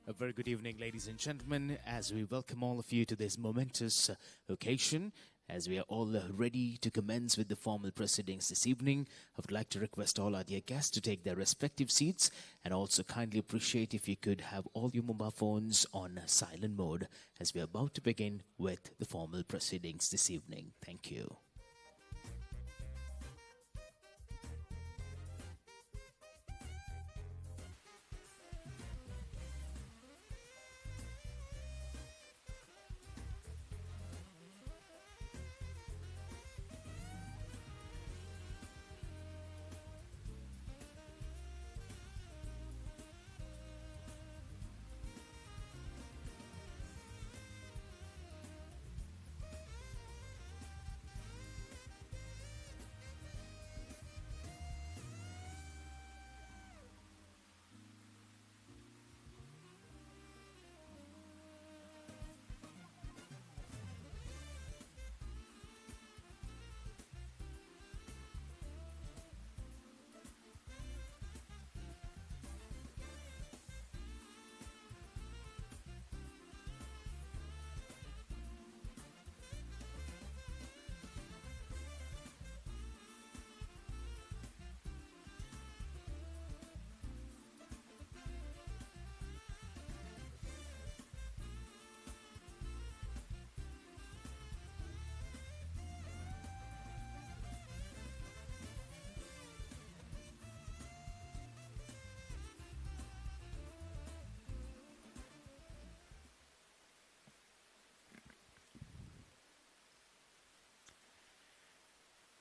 A very good evening, ladies and gentlemen, as we welcome all of you to this momentous occasion. As we are all ready to commence with the formal proceedings this evening, I would like to request all our dear guests to take their respective seats and also kindly appreciate if you could have all your mobile phones on silent mode as we are about to begin with the formal proceedings this evening. Thank you.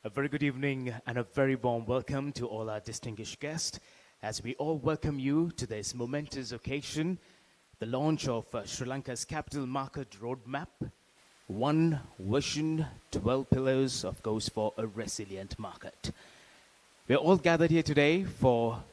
A very good evening and a very warm welcome to all our distinguished guests as we all welcome you to this momentous occasion, the launch of Sri Lanka's Capital Market Roadmap, One Vision, 12 Pillars, of course, for a resilient market. We're all gathered here today for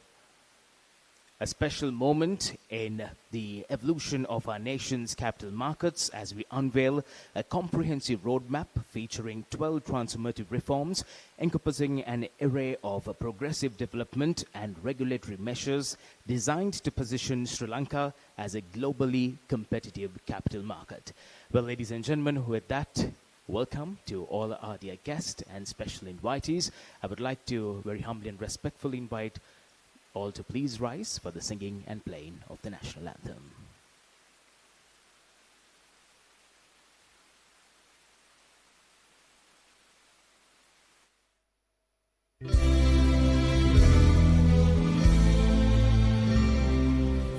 a special moment in the evolution of our nation's capital markets as we unveil a comprehensive roadmap featuring 12 transformative reforms encompassing an array of progressive development and regulatory measures designed to position Sri Lanka as a globally competitive capital market. Well, ladies and gentlemen, with that, welcome to all our dear guests and special invitees. I would like to very humbly and respectfully invite all to please rise for the singing and playing of the national anthem.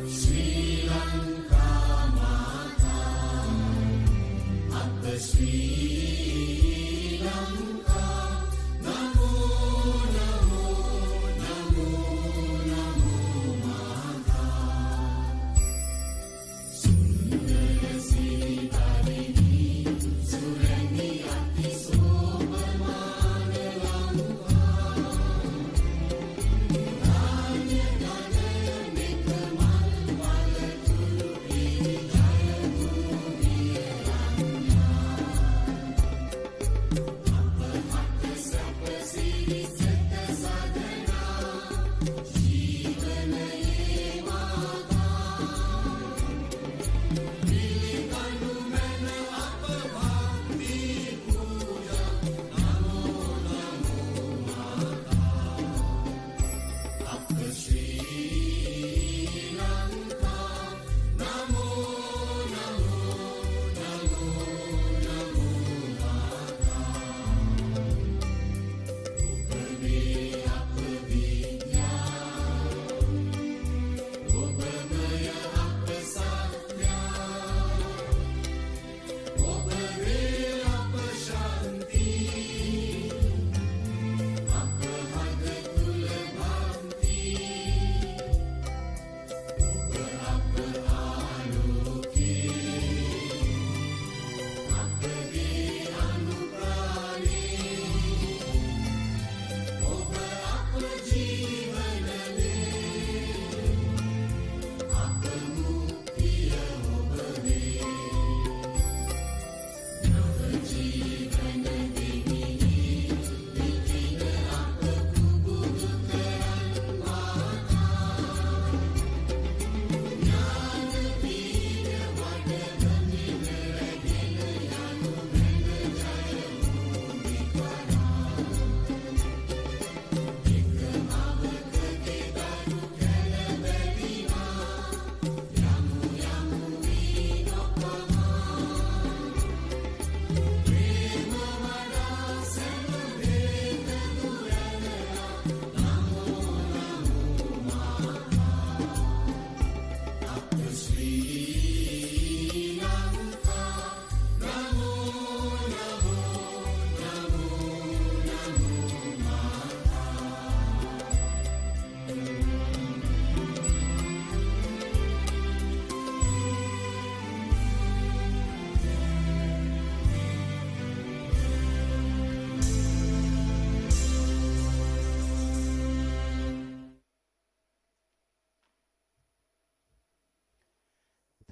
Sri Lanka Mata, Atta Sri Lanka, Namo Namo Namo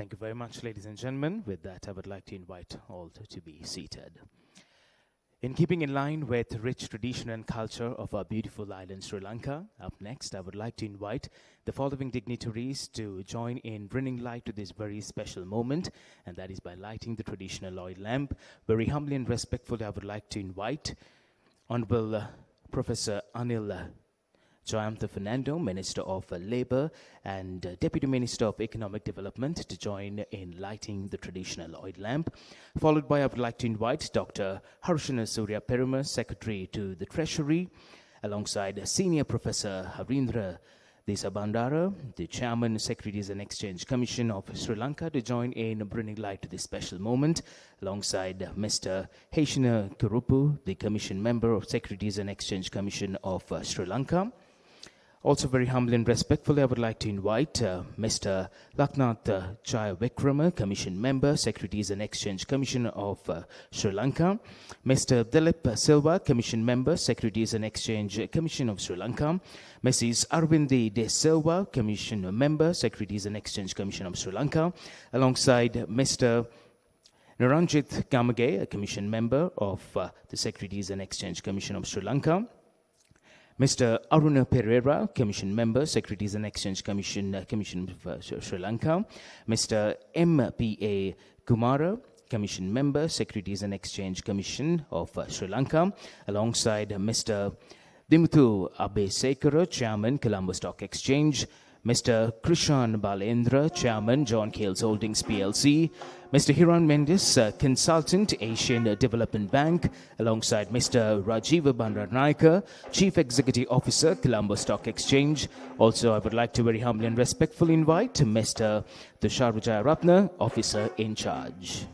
Thank you very much, ladies and gentlemen. With that, I would like to invite all to be seated. In keeping in line with rich tradition and culture of our beautiful island, Sri Lanka, up next, I would like to invite the following dignitaries to join in bringing light to this very special moment, and that is by lighting the traditional oil lamp. Very humbly and respectfully, I would like to invite Honorable Professor Anil Jayantha Fernando, Minister of Labour and Deputy Minister of Economic Development, to join in lighting the traditional oil lamp. Followed by, I would like to invite Dr. Harshana Surya Perumal, Secretary to the Treasury, alongside Senior Professor Harindra Desabandara, the Chairman, Securities and Exchange Commission of Sri Lanka, to join in bringing light to this special moment, alongside Mr. Heshina Kurupu, the Commission Member of Securities and Exchange Commission of Sri Lanka. Also, very humbly and respectfully, I would like to invite Mr. Laknath Chaya Vikrama, Commission Member, Securities and Exchange Commission of Sri Lanka. Mr. Dilip Silva, Commission Member, Securities and Exchange Commission of Sri Lanka. Mrs. Arvindi De Silva, Commission Member, Securities and Exchange Commission of Sri Lanka, alongside Mr. Naranjit Gamage, a Commission Member of the Securities and Exchange Commission of Sri Lanka. Mr. Aruna Pereira, Commission Member, Securities and Exchange Commission, Commission of Sri Lanka. Mr. M.P.A. Kumara, Commission Member, Securities and Exchange Commission of Sri Lanka, alongside Mr. Dimuthu Abesekara, Chairman, Colombo Stock Exchange. Mr. Krishan Balendra, Chairman, John Kales Holdings PLC. Mr. Hiran Mendes, Consultant, Asian Development Bank, alongside Mr. Rajiva Bandaranaike, Chief Executive Officer, Colombo Stock Exchange. Also, I would like to very humbly and respectfully invite Mr. Tushar Vijayaratna, Officer in Charge.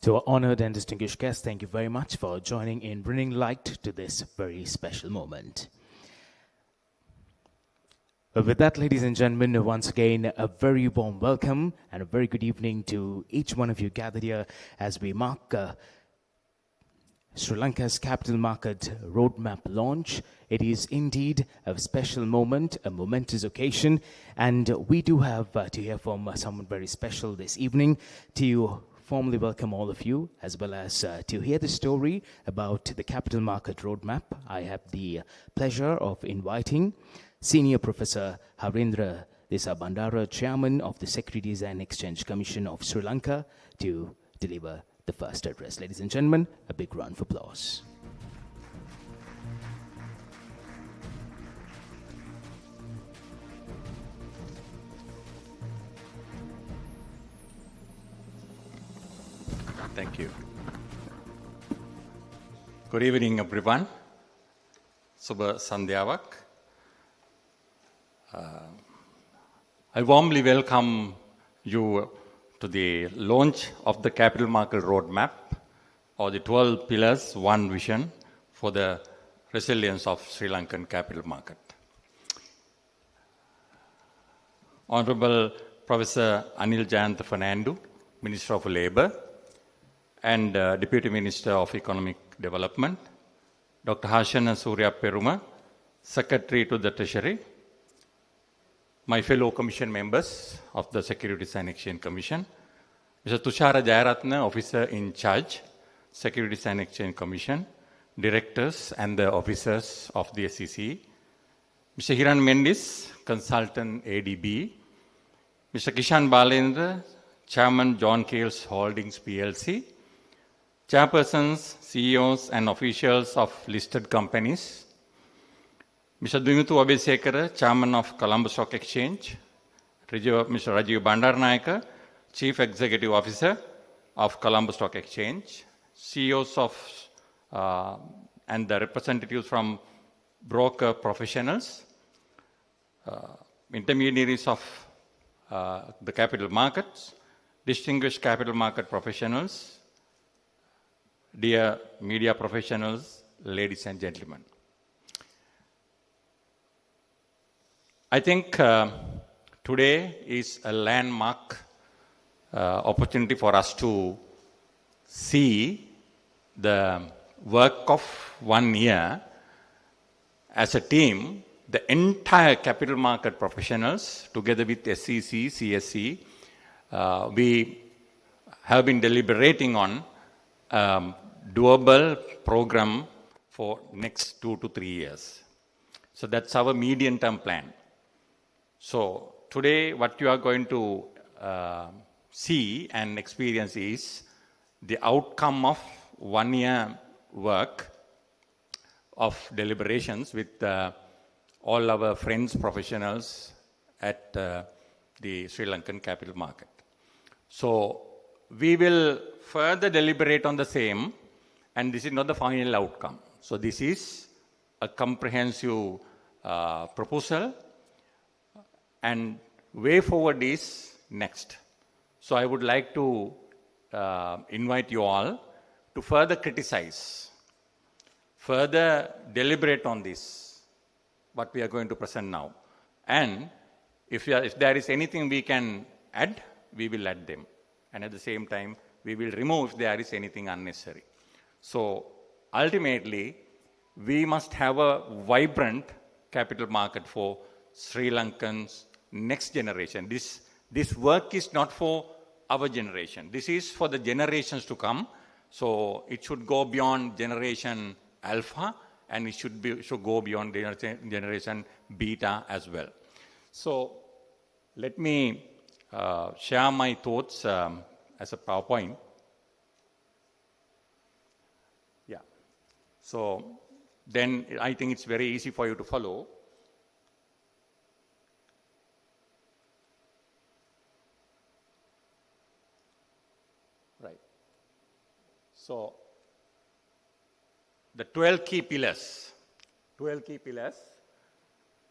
To our honored and distinguished guests, thank you very much for joining in bringing light to this very special moment. Well, with that, ladies and gentlemen, once again, a very warm welcome and a very good evening to each one of you gathered here as we mark Sri Lanka's capital market roadmap launch. It is indeed a special moment, a momentous occasion, and we do have to hear from someone very special this evening to formally welcome all of you, as well as to hear the story about the capital market roadmap. I have the pleasure of inviting Senior Professor Harindra Desabandara, Chairman of the Securities and Exchange Commission of Sri Lanka, to deliver the first address. Ladies and gentlemen, a big round of applause. Thank you. Good evening, everyone. Subha Sandhyavak. I warmly welcome you to the launch of the Capital Market Roadmap, or the 12 Pillars, One Vision for the Resilience of Sri Lankan Capital Market. Honorable Professor Anil Jayantha Fernando, Minister of Labour, and Deputy Minister of Economic Development, Dr. Harshana Surya Peruma, Secretary to the Treasury, my fellow Commission members of the Securities and Exchange Commission, Mr. Tushara Jayaratna, Officer in Charge, Securities and Exchange Commission, Directors and the Officers of the SEC, Mr. Hiran Mendis, Consultant ADB, Mr. Kishan Balendra, Chairman John Kales Holdings PLC, Chairpersons, CEOs and officials of listed companies, Mr. Dwimuthu Abesekara, Chairman of Colombo Stock Exchange, Mr. Rajiv Bandaranaike, Chief Executive Officer of Colombo Stock Exchange, CEOs of and the representatives from broker professionals, intermediaries of the capital markets, distinguished capital market professionals, dear media professionals, ladies and gentlemen. I think today is a landmark opportunity for us to see the work of 1 year as a team. The entire capital market professionals, together with SEC, CSC, we have been deliberating on doable program for next 2 to 3 years. So that's our medium-term plan. So today what you are going to see and experience is the outcome of 1 year work of deliberations with all our friends, professionals at the Sri Lankan capital market. So we will further deliberate on the same, and this is not the final outcome. So this is a comprehensive proposal, and way forward is next. So I would like to invite you all to further criticize, further deliberate on this, what we are going to present now. And if there is anything we can add, we will add them. And at the same time, we will remove if there is anything unnecessary. So ultimately, we must have a vibrant capital market for Sri Lankans' next generation. This work is not for our generation. This is for the generations to come. So it should go beyond generation Alpha, and it should go beyond generation Beta as well. So let me share my thoughts as a PowerPoint. Yeah. So then I think it's very easy for you to follow. Right. So the 12 key pillars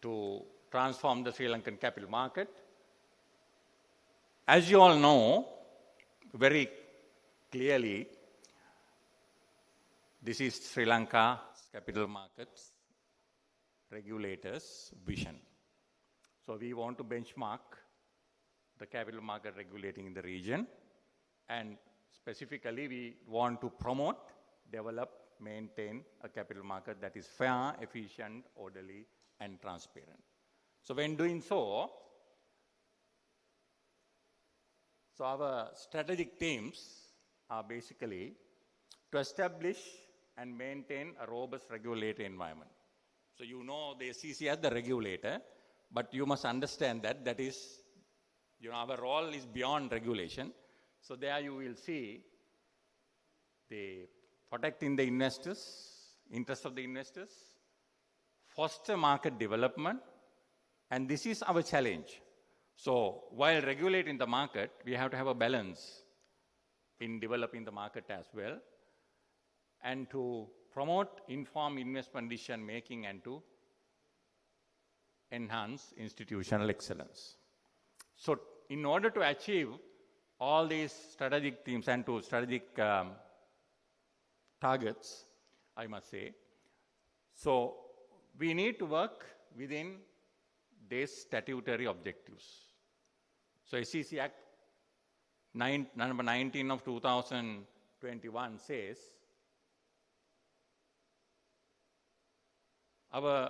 to transform the Sri Lankan capital market. As you all know very clearly, this is Sri Lanka capital markets regulators' vision. So we want to benchmark the capital market regulating in the region, and specifically we want to promote, develop, maintain a capital market that is fair, efficient, orderly, and transparent. So when doing so, our strategic themes are basically to establish and maintain a robust regulatory environment. So you know the SEC as the regulator, but you must understand that is, our role is beyond regulation. So there you will see the protecting the interest of the investors, foster market development, and this is our challenge. So while regulating the market, we have to have a balance in developing the market as well, and to promote informed investment decision making and to enhance institutional excellence. So, in order to achieve all these strategic themes and to strategic targets, I must say, so we need to work within these statutory objectives. So, SEC Act number 19 of 2021 says our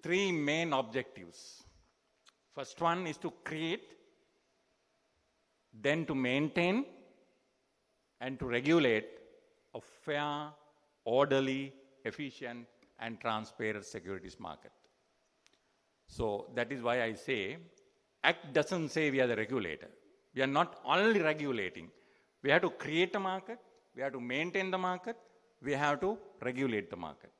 three main objectives. First one is to create, then to maintain, and to regulate a fair, orderly, efficient, and transparent securities market. So that is why I say, Act doesn't say we are the regulator. We are not only regulating. We have to create a market, we have to maintain the market, we have to regulate the market.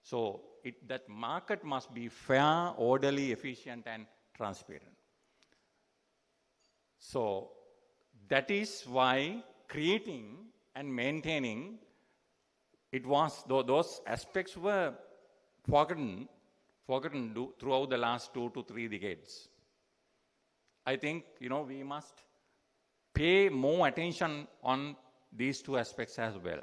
So that market must be fair, orderly, efficient, and transparent. So that is why creating and maintaining, it was, those aspects were forgotten throughout the last 2 to 3 decades. I think, we must pay more attention on these two aspects as well.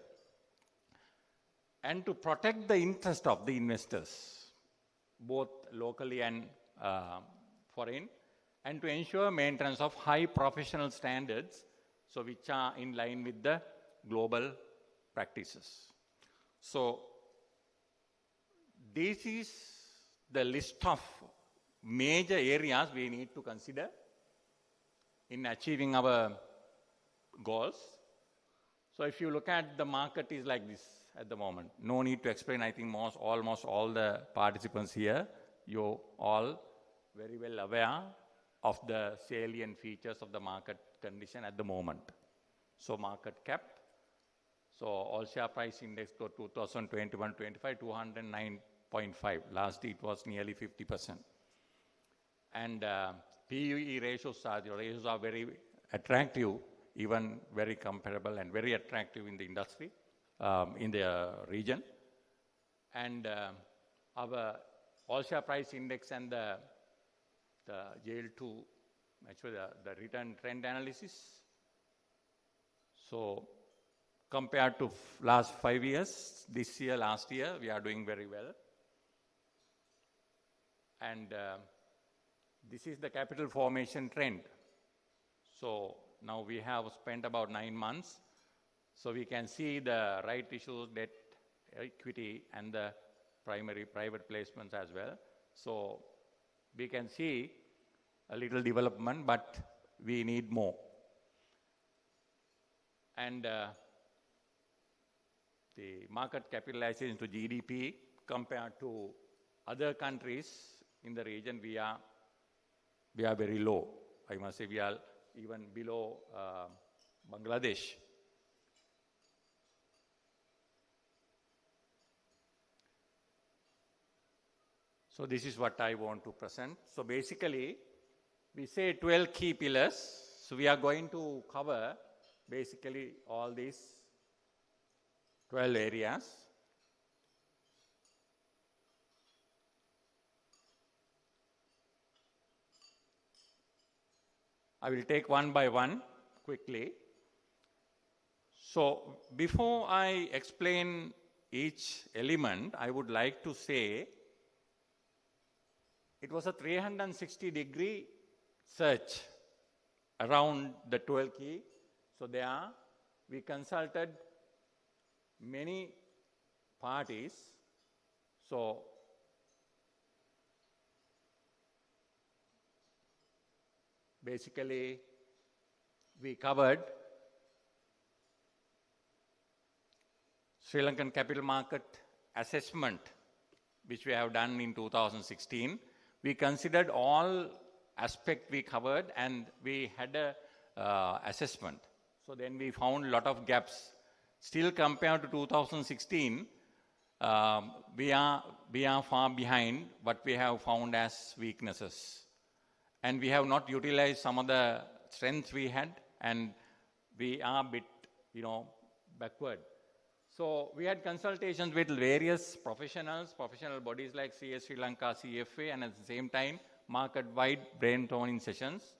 And to protect the interest of the investors, both locally and foreign, and to ensure maintenance of high professional standards, so which are in line with the global practices. So this is the list of major areas we need to consider in achieving our goals. So if you look at the market is like this at the moment. No need to explain. I think almost all the participants here, you're all very well aware of the salient features of the market condition at the moment. So market cap. So all share price index for 2021-25, 209.5. Last it was nearly 50%. And PUE ratios are very attractive, even very comparable and very attractive in the industry, in the region. And our all share price index and the yield to actually the return trend analysis. So compared to last 5 years, this year, last year, we are doing very well. And this is the capital formation trend. So now we have spent about 9 months. So we can see the right issues, debt, equity, and the primary private placements as well. So we can see a little development, but we need more. And the market capitalization to GDP compared to other countries in the region, we are very low. I must say we are even below Bangladesh. So this is what I want to present. So basically, we say 12 key pillars. So we are going to cover basically all these 12 areas. I will take one by one quickly. So before I explain each element, I would like to say it was a 360-degree search around the 12 key. So there we consulted many parties. So basically we covered Sri Lankan capital market assessment, which we have done in 2016. We considered all aspects we covered and we had a assessment. So then we found a lot of gaps. Still compared to 2016, we are far behind what we have found as weaknesses. And we have not utilized some of the strengths we had, and we are a bit, backward. So we had consultations with various professional bodies like CS Sri Lanka, CFA, and at the same time, market-wide brainstorming sessions.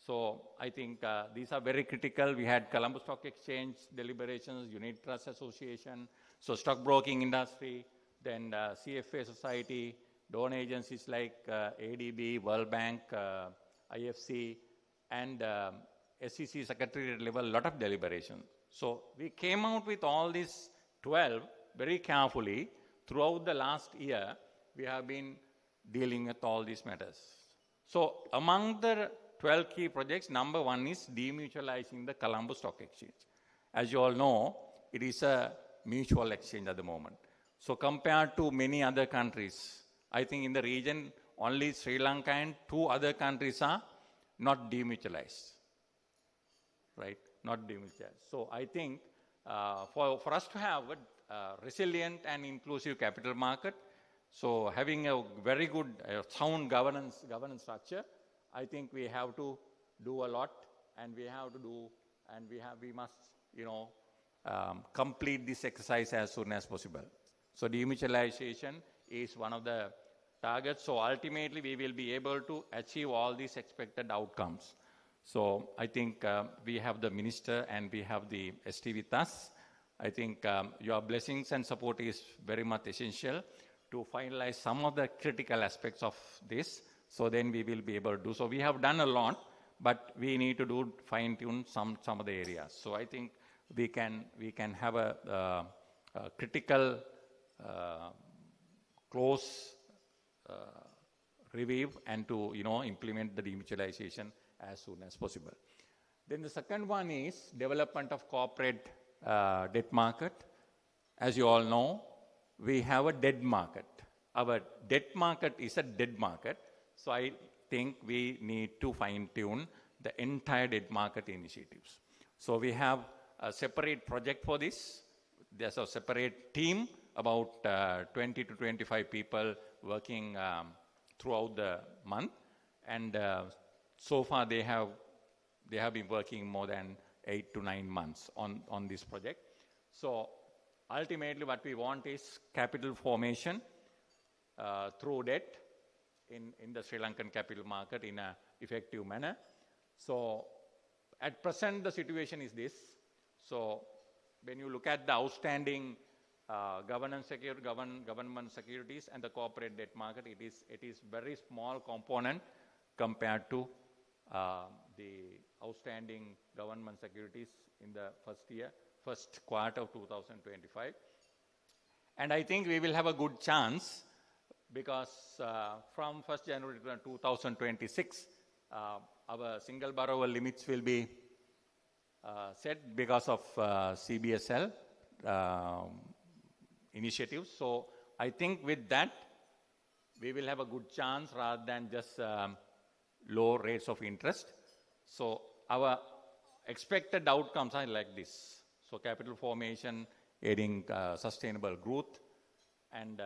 So I think these are very critical. We had Colombo Stock Exchange deliberations, Unit Trust Association, so stockbroking industry, then CFA Society, donor agencies like ADB, World Bank, IFC, and SEC Secretariat level, a lot of deliberation. So we came out with all these 12 very carefully. Throughout the last year, we have been dealing with all these matters. So among the 12 key projects, number one is demutualizing the Colombo Stock Exchange. As you all know, it is a mutual exchange at the moment. So compared to many other countries, I think in the region, only Sri Lanka and 2 other countries are not demutualized, right? Not demutualized. So I think for us to have a resilient and inclusive capital market, so having a very good sound governance structure, I think we have to do a lot, and we must, complete this exercise as soon as possible. So demutualization is one of the targets. So ultimately, we will be able to achieve all these expected outcomes. So I think we have the minister and we have the ST with us. I think your blessings and support is very much essential to finalize some of the critical aspects of this. So then we will be able to do. So we have done a lot, but we need to fine-tune some of the areas. So I think we can have a critical, close review and to implement the demutualization as soon as possible. Then the second one is development of corporate debt market. As you all know, we have a debt market. Our debt market is a dead market. So I think we need to fine-tune the entire debt market initiatives. So we have a separate project for this. There's a separate team, about 20 to 25 people working throughout the month. And so far they have been working more than 8 to 9 months on this project. So ultimately what we want is capital formation through debt in the Sri Lankan capital market in an effective manner. So at present the situation is this. So when you look at the outstanding government securities and the corporate debt market, it is very small component compared to the outstanding government securities in the first quarter of 2025. And I think we will have a good chance because from 1st January 2026, our single borrower limits will be set because of CBSL initiatives. So I think with that, we will have a good chance rather than just low rates of interest. So our expected outcomes are like this. So capital formation, aiding sustainable growth, and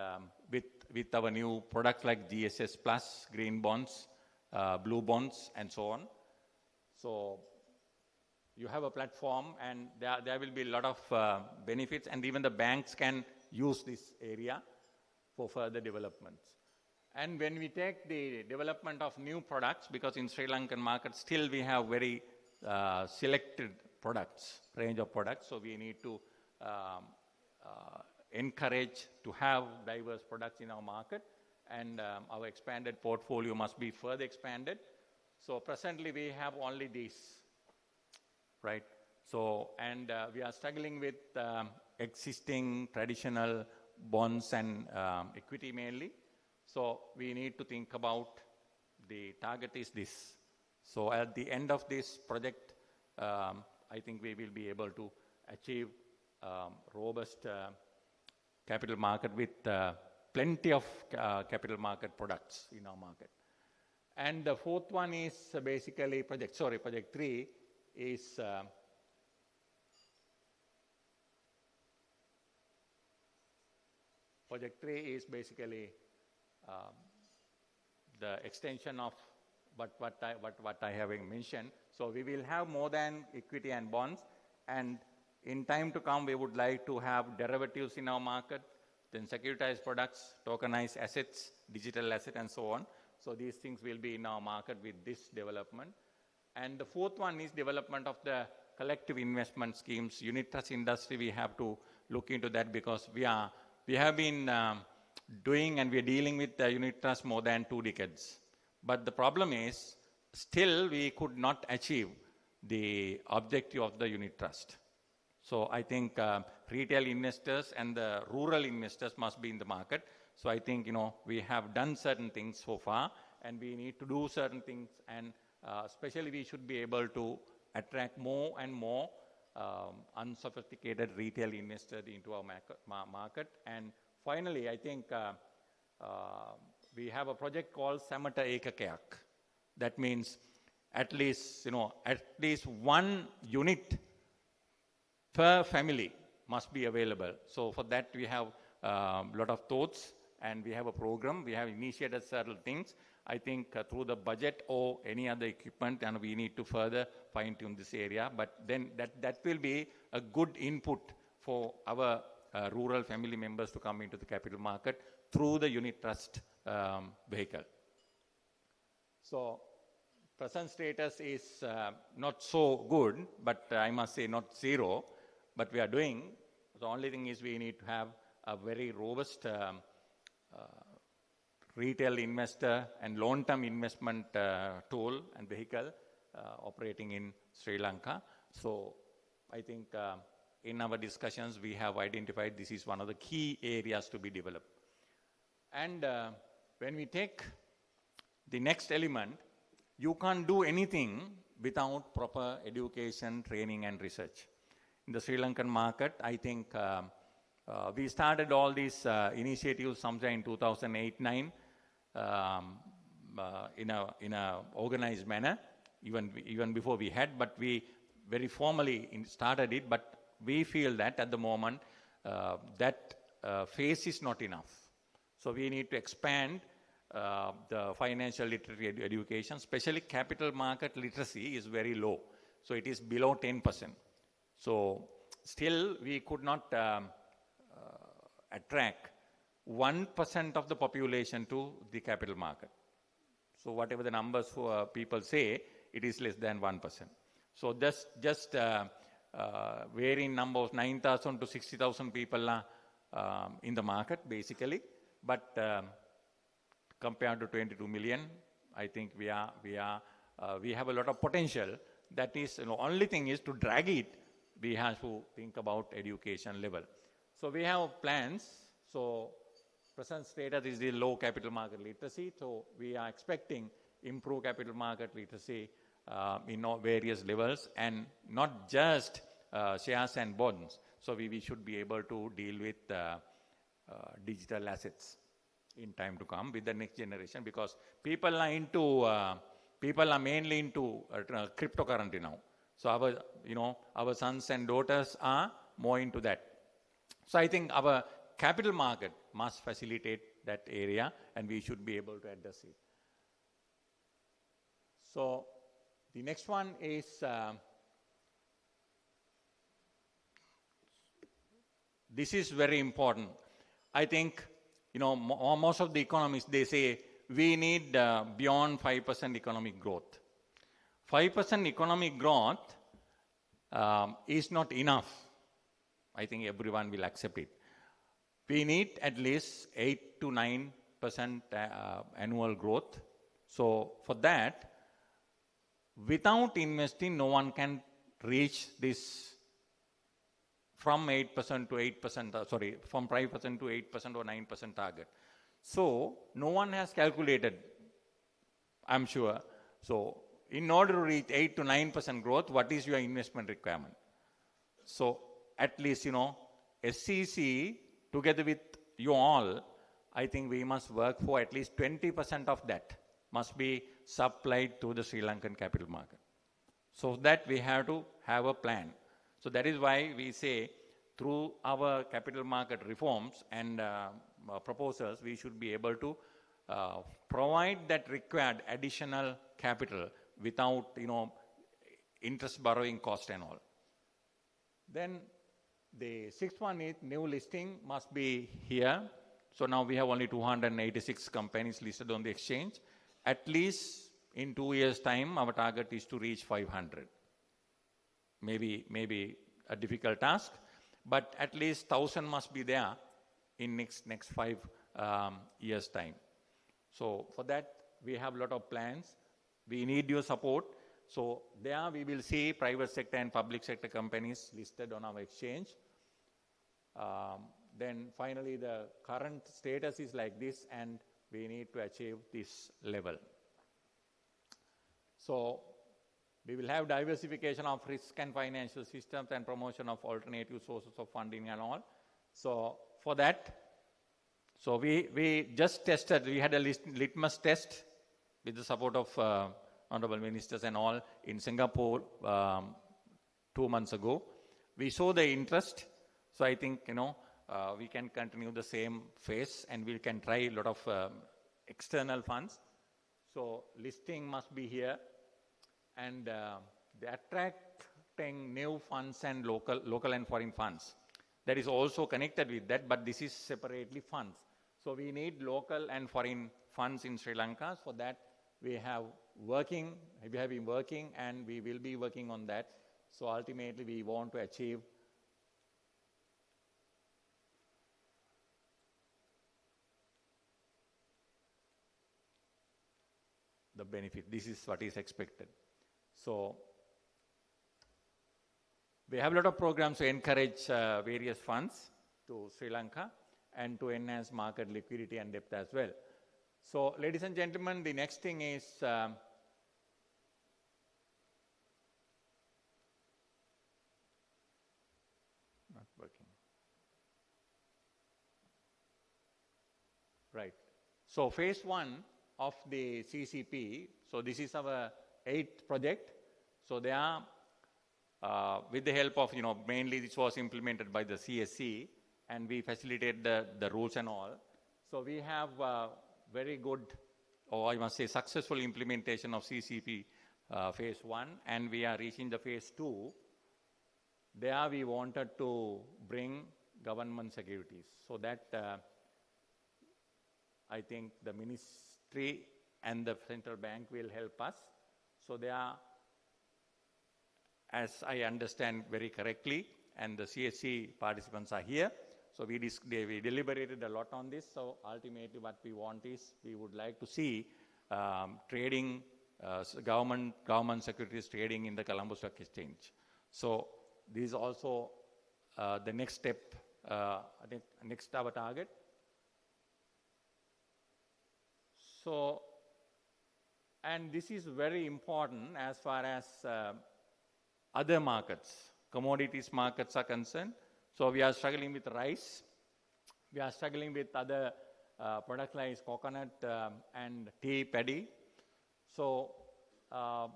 with our new products like GSS Plus, green bonds, blue bonds, and so on. So you have a platform, and there will be a lot of benefits, and even the banks can use this area for further developments. And when we take the development of new products, because in Sri Lankan market still we have very selected range of products, so we need to encourage to have diverse products in our market, and our expanded portfolio must be further expanded. So presently we have only these, right? So, and we are struggling with existing traditional bonds and equity mainly. So we need to think about the target is this. So at the end of this project, I think we will be able to achieve robust capital market with plenty of capital market products in our market. And the fourth one is basically project 3 is project 3 is basically the extension of what I have mentioned. So we will have more than equity and bonds. And in time to come, we would like to have derivatives in our market, then securitized products, tokenized assets, digital asset, and so on. So these things will be in our market with this development. And the fourth one is development of the collective investment schemes. Unit trust industry, we have to look into that because we have been doing and we are dealing with the unit trust more than 2 decades. But the problem is, still we could not achieve the objective of the unit trust. So I think retail investors and the rural investors must be in the market. So I think, we have done certain things so far and we need to do certain things, and especially we should be able to attract more and more unsophisticated retail investors into our market. And finally, I think we have a project called Samata Ekakayak. That means at least one unit per family must be available. So for that we have a lot of thoughts and we have a program. We have initiated several things. I think through the budget or any other equipment, and we need to further fine tune this area. But then that will be a good input for our rural family members to come into the capital market through the unit trust vehicle. So present status is not so good, but I must say not zero, but we are doing. The only thing is we need to have a very robust retail investor and long-term investment tool and vehicle operating in Sri Lanka. So I think in our discussions we have identified this is one of the key areas to be developed. And when we take the next element, you can't do anything without proper education, training, and research. In the Sri Lankan market, I think we started all these initiatives sometime in 2008-9 in a organized manner, even before we had, but we very formally started it. But we feel that at the moment that phase is not enough. So we need to expand the financial literacy education, especially capital market literacy is very low. So it is below 10%. So still we could not attract 1% of the population to the capital market. So whatever the numbers people say, it is less than 1%. So just varying number of 9,000 to 60,000 people are in the market basically. But compared to 22 million, I think we have a lot of potential. That is, the only thing is to drag it. We have to think about education level. So we have plans. So present status is the low capital market literacy. So we are expecting improved capital market literacy in various levels, and not just shares and bonds. So we should be able to deal with digital assets in time to come with the next generation, because people are mainly into cryptocurrency now. So our sons and daughters are more into that. So I think our capital market must facilitate that area, and we should be able to address it. So the next one is this is very important. I think most of the economists, they say we need beyond 5% economic growth. 5% economic growth is not enough. I think everyone will accept it. We need at least 8 to 9% annual growth. So for that, without investing, no one can reach this from 8% to 8%, from 5% to 8% or 9% target. So no one has calculated, I'm sure. So in order to reach 8 to 9% growth, what is your investment requirement? So at least, SCC together with you all, I think we must work for at least 20% of that must be supplied to the Sri Lankan capital market. So that we have to have a plan. So that is why we say through our capital market reforms and proposals, we should be able to provide that required additional capital without, interest borrowing cost and all. Then the sixth one is new listing must be here. So now we have only 286 companies listed on the exchange. At least in 2 years' time, our target is to reach 500. Maybe a difficult task, but at least 1,000 must be there in next 5 years' time. So for that, we have a lot of plans. We need your support. So there we will see private sector and public sector companies listed on our exchange. Then finally, the current status is like this, and we need to achieve this level. So we will have diversification of risk and financial systems and promotion of alternative sources of funding and all. So for that, so we just tested, we had a litmus test with the support of honorable ministers and all in Singapore 2 months ago. We saw the interest, so I think, we can continue the same phase and we can try a lot of external funds. So listing must be here, and the attracting new funds and local and foreign funds. That is also connected with that, but this is separately funds. So we need local and foreign funds in Sri Lanka. For that, we have been working, and we will be working on that. So ultimately, we want to achieve the benefit. This is what is expected. So we have a lot of programs to encourage various funds to Sri Lanka and to enhance market liquidity and depth as well. So ladies and gentlemen, the next thing is not working. Right. So phase 1 of the CCP, so this is our 8th project. So they are, with the help of, mainly this was implemented by the CSC, and we facilitate the rules and all. So we have very good, or I must say successful implementation of CCP phase 1, and we are reaching the phase 2. There we wanted to bring government securities. So that I think the ministry and the central bank will help us. So they are, as I understand very correctly, and the CSC participants are here. So we deliberated a lot on this. So ultimately what we want is, we would like to see trading, government securities trading in the Colombo Stock Exchange. So this is also the next step, I think next our target. So, and this is very important as far as other markets, commodities markets are concerned. So we are struggling with rice. We are struggling with other products like coconut and tea, paddy. So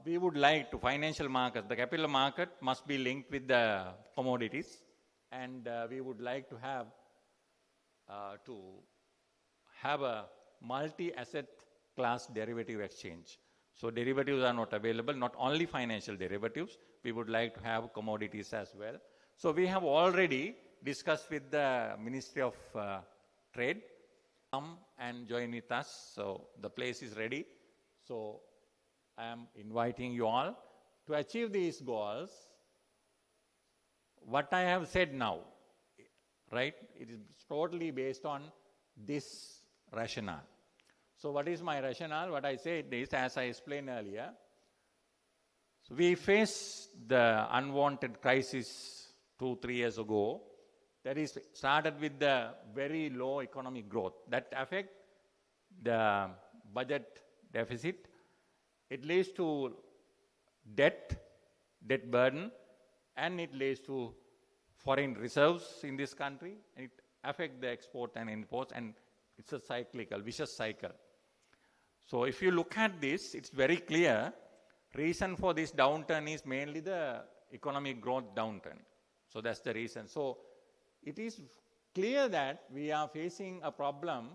we would like to financial markets, the capital market must be linked with the commodities, and we would like to have a multi-asset class derivative exchange. So derivatives are not available, not only financial derivatives, we would like to have commodities as well. So we have already discussed with the Ministry of Trade, come and join with us. So the place is ready. So I am inviting you all to achieve these goals. What I have said now, right, it is totally based on this rationale. So what is my rationale? What I said is, as I explained earlier, so we faced the unwanted crisis 2-3 years ago. That is started with the very low economic growth that affect the budget deficit. It leads to debt burden, and it leads to foreign reserves in this country, and it affects the export and imports, and it's a vicious cycle. So if you look at this, it's very clear. Reason for this downturn is mainly the economic growth downturn. So that's the reason. So it is clear that we are facing a problem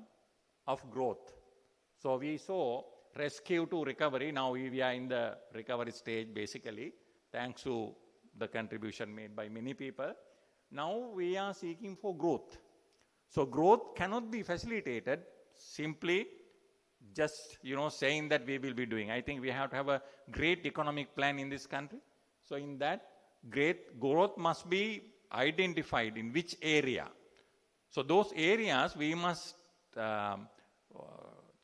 of growth. So we saw rescue to recovery. Now we are in the recovery stage basically, thanks to the contribution made by many people. Now we are seeking for growth. So growth cannot be facilitated simply just saying that we will be doing. I think we have to have a great economic plan in this country. So in that, great growth must be identified in which area. So those areas we must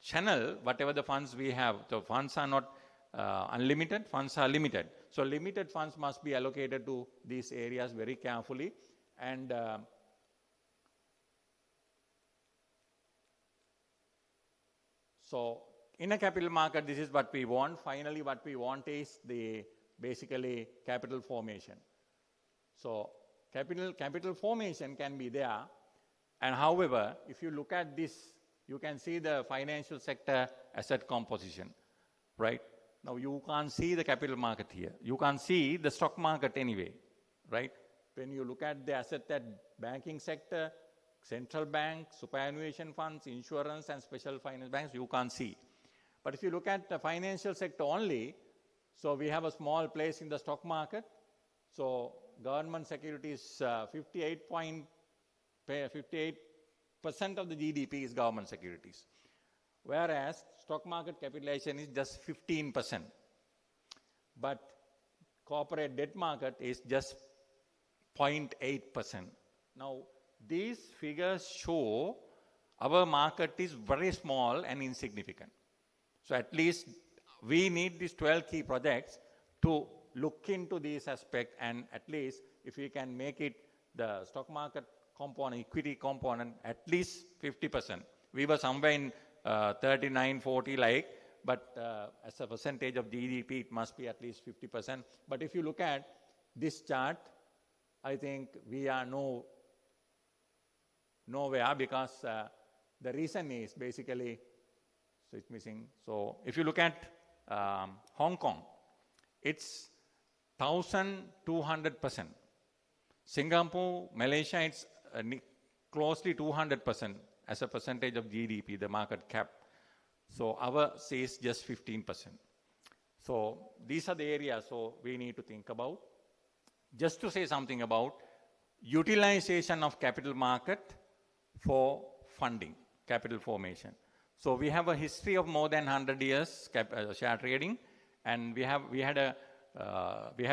channel whatever the funds we have. The funds are not unlimited, funds are limited. So limited funds must be allocated to these areas very carefully. And so in a capital market, this is what we want. Finally, what we want is the basically capital formation. So capital formation can be there. And however, if you look at this, you can see the financial sector asset composition, right? Now you can't see the capital market here. You can't see the stock market anyway, right? When you look at the asset at banking sector, central bank, superannuation funds, insurance and special finance banks, you can't see. But if you look at the financial sector only, so we have a small place in the stock market. So government securities, 58% of the GDP is government securities. Whereas stock market capitalization is just 15%. But corporate debt market is just 0.8%. Now, these figures show our market is very small and insignificant. So at least we need these 12 key projects to look into this aspect, and at least if we can make it the stock market component, equity component, at least 50%. We were somewhere in 39, 40 like, but as a percentage of GDP, it must be at least 50%. But if you look at this chart, I think we are nowhere, because the reason is basically, so it's missing. So if you look at Hong Kong, it's 1,200%. Singapore, Malaysia, it's closely 200% as a percentage of GDP, the market cap. So ours is just 15%. So these are the areas so we need to think about. Just to say something about utilization of capital market for funding, capital formation. So we have a history of more than 100 years share trading, and we have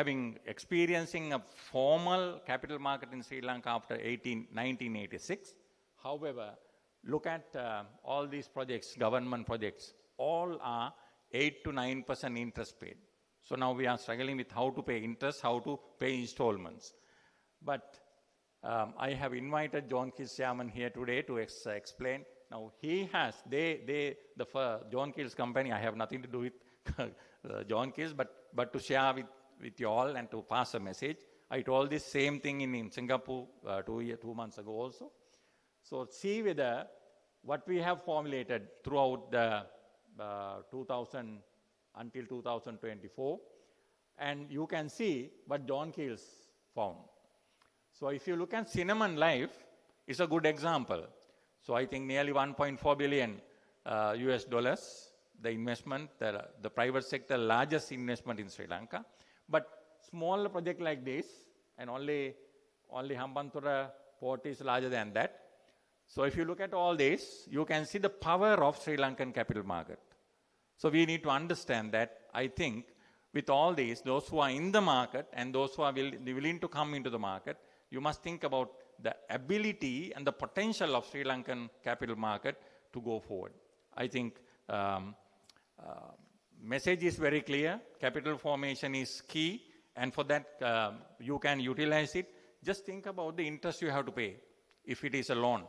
been experiencing a formal capital market in Sri Lanka after 1986. However, look at all these projects, government projects, all are 8 to 9% interest paid. So now we are struggling with how to pay interest, how to pay installments. But I have invited John Keel's chairman here today to explain. Now he has, John Keel's company, I have nothing to do with John Keel's, but to share with you all and to pass a message. I told this same thing in Singapore 2 months ago also. So see whether what we have formulated throughout the 2000 until 2024, and you can see what John Keel's found. So if you look at Cinnamon Life, it's a good example. So I think nearly 1.4 billion US dollars, the investment, the private sector largest investment in Sri Lanka. But small project like this, and only Hambantota port is larger than that. So if you look at all this, you can see the power of Sri Lankan capital market. So we need to understand that. I think with all these, those who are in the market and those who are willing to come into the market, you must think about the ability and the potential of Sri Lankan capital market to go forward. I think message is very clear. Capital formation is key, and for that you can utilize it. Just think about the interest you have to pay if it is a loan,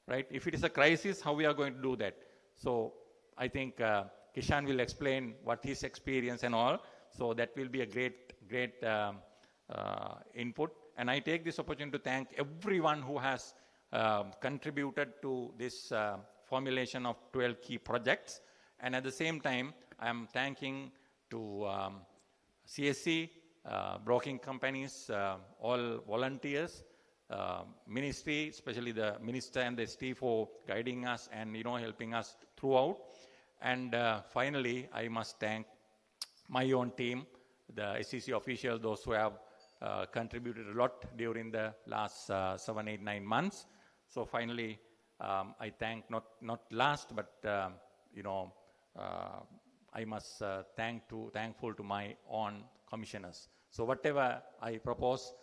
right? If it is a crisis, how we are going to do that? So I think Kishan will explain what his experience and all. So that will be a great input. And I take this opportunity to thank everyone who has contributed to this formulation of 12 key projects. And at the same time, I am thanking to CSC, broking companies, all volunteers, ministry, especially the minister and the ST for guiding us and helping us throughout. And finally, I must thank my own team, the SEC officials, those who have contributed a lot during the last 7, 8, 9 months. So finally, I thank not last, but I must thankful to my own commissioners. So whatever I propose,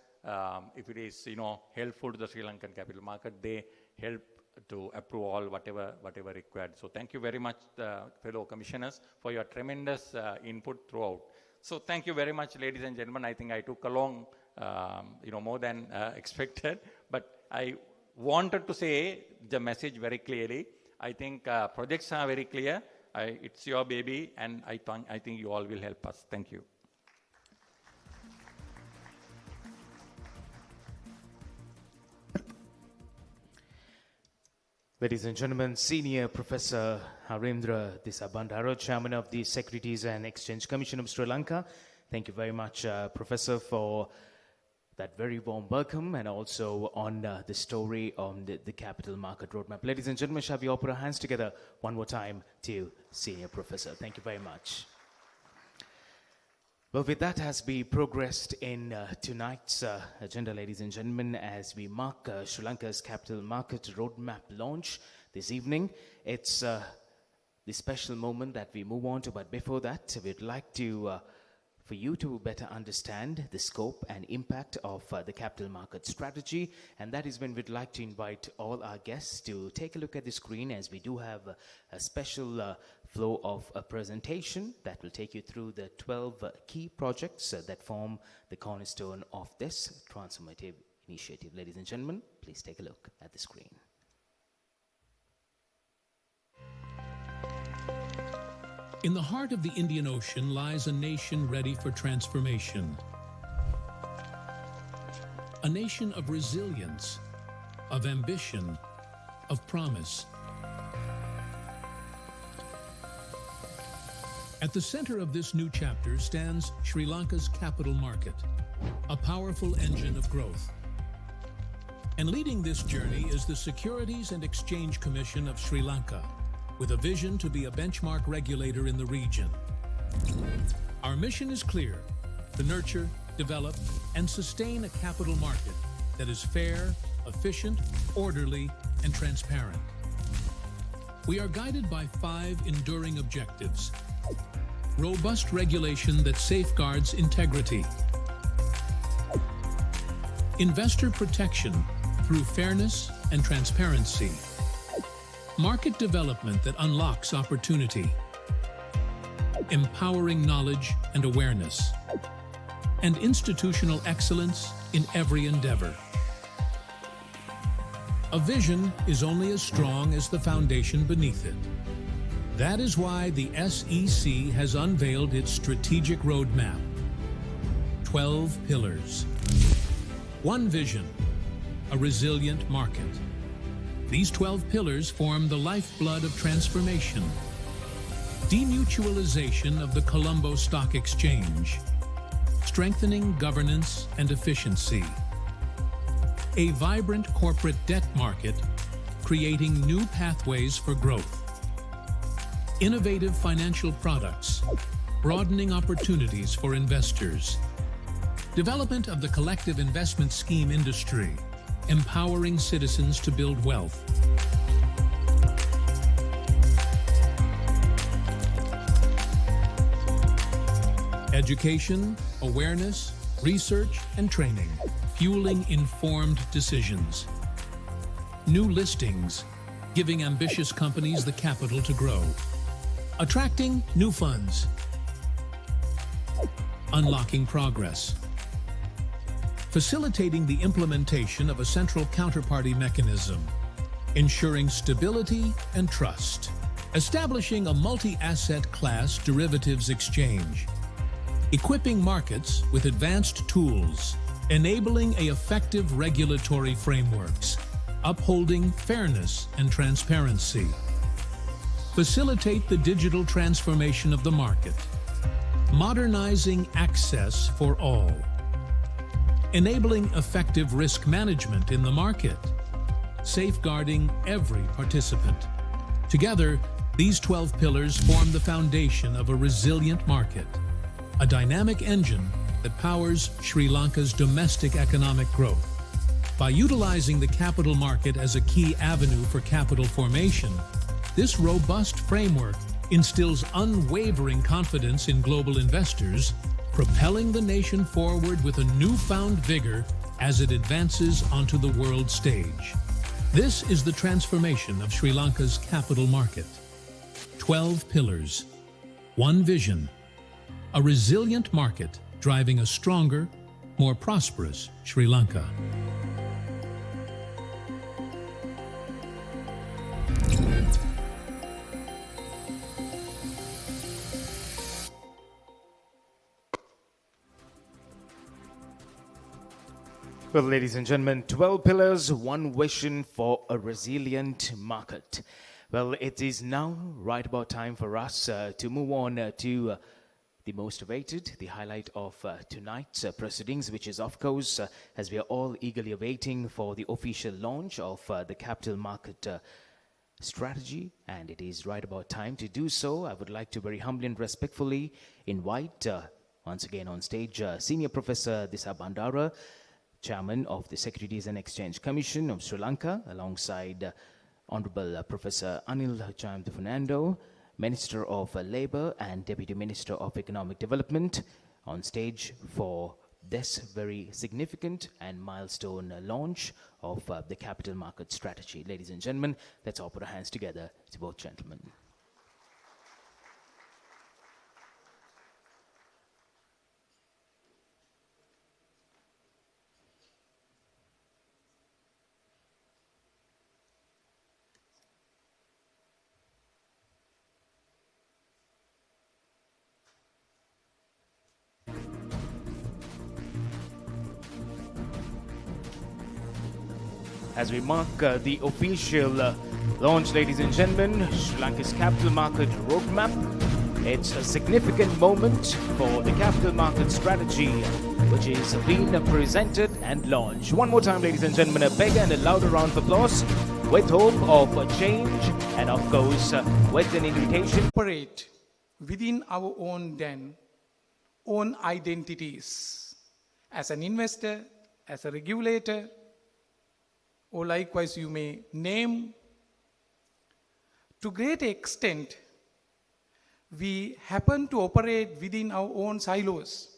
if it is helpful to the Sri Lankan capital market, they help to approve all whatever required. So thank you very much, fellow commissioners, for your tremendous input throughout. So thank you very much, ladies and gentlemen. I think I took along more than expected, but I wanted to say the message very clearly. I think projects are very clear. It's your baby, and I think you all will help us. Thank you. Ladies and gentlemen, Senior Professor Harendra Disabandaro, Chairman of the Securities and Exchange Commission of Sri Lanka. Thank you very much, Professor, for that very warm welcome, and also on the story on the capital market roadmap. Ladies and gentlemen, shall we all put our hands together one more time to Senior Professor. Thank you very much. Well, with that, as we progressed in tonight's agenda, ladies and gentlemen, as we mark Sri Lanka's capital market roadmap launch this evening, it's the special moment that we move on to. But before that, we'd like to, for you to better understand the scope and impact of the capital market strategy. And that is when we'd like to invite all our guests to take a look at the screen, as we do have a special flow of a presentation that will take you through the 12 key projects that form the cornerstone of this transformative initiative. Ladies and gentlemen, please take a look at the screen. In the heart of the Indian Ocean lies a nation ready for transformation. A nation of resilience, of ambition, of promise. At the center of this new chapter stands Sri Lanka's capital market, a powerful engine of growth. And leading this journey is the Securities and Exchange Commission of Sri Lanka, with a vision to be a benchmark regulator in the region. Our mission is clear: to nurture, develop, and sustain a capital market that is fair, efficient, orderly, and transparent. We are guided by 5 enduring objectives: robust regulation that safeguards integrity, investor protection through fairness and transparency, market development that unlocks opportunity, empowering knowledge and awareness, and institutional excellence in every endeavor. A vision is only as strong as the foundation beneath it. That is why the SEC has unveiled its strategic roadmap. 12 pillars. One vision: a resilient market. These 12 pillars form the lifeblood of transformation. Demutualization of the Colombo Stock Exchange. Strengthening governance and efficiency. A vibrant corporate debt market, creating new pathways for growth. Innovative financial products, broadening opportunities for investors. Development of the collective investment scheme industry, empowering citizens to build wealth. Education, awareness, research, and training, fueling informed decisions. New listings, giving ambitious companies the capital to grow. Attracting new funds. Unlocking progress. Facilitating the implementation of a central counterparty mechanism, ensuring stability and trust. Establishing a multi-asset class derivatives exchange. Equipping markets with advanced tools, enabling effective regulatory frameworks. Upholding fairness and transparency. Facilitate the digital transformation of the market. Modernizing access for all. Enabling effective risk management in the market. Safeguarding every participant. Together, these 12 pillars form the foundation of a resilient market, a dynamic engine that powers Sri Lanka's domestic economic growth. By utilizing the capital market as a key avenue for capital formation, this robust framework instills unwavering confidence in global investors, propelling the nation forward with a newfound vigor as it advances onto the world stage. This is the transformation of Sri Lanka's capital market. 12 pillars, one vision, a resilient market driving a stronger, more prosperous Sri Lanka. Well, ladies and gentlemen, 12 pillars, one vision for a resilient market. Well, it is now right about time for us to move on to the most awaited, the highlight of tonight's proceedings, which is, of course, as we are all eagerly awaiting for the official launch of the capital market strategy, and it is right about time to do so. I would like to very humbly and respectfully invite once again on stage Senior Professor Disa Bandara, Chairman of the Securities and Exchange Commission of Sri Lanka, alongside Honorable Professor Anil Jayantha Fernando, Minister of Labour and Deputy Minister of Economic Development, on stage for this very significant and milestone launch of the capital market strategy. Ladies and gentlemen, let's all put our hands together to both gentlemen. As we mark the official launch, ladies and gentlemen, Sri Lanka's capital market roadmap. It's a significant moment for the capital market strategy, which is being presented and launched. One more time, ladies and gentlemen, a big and a louder round of applause with hope of a change and, of course, with an invitation. Operate within our own den, own identities, as an investor, as a regulator, or likewise you may name. To great extent, we happen to operate within our own silos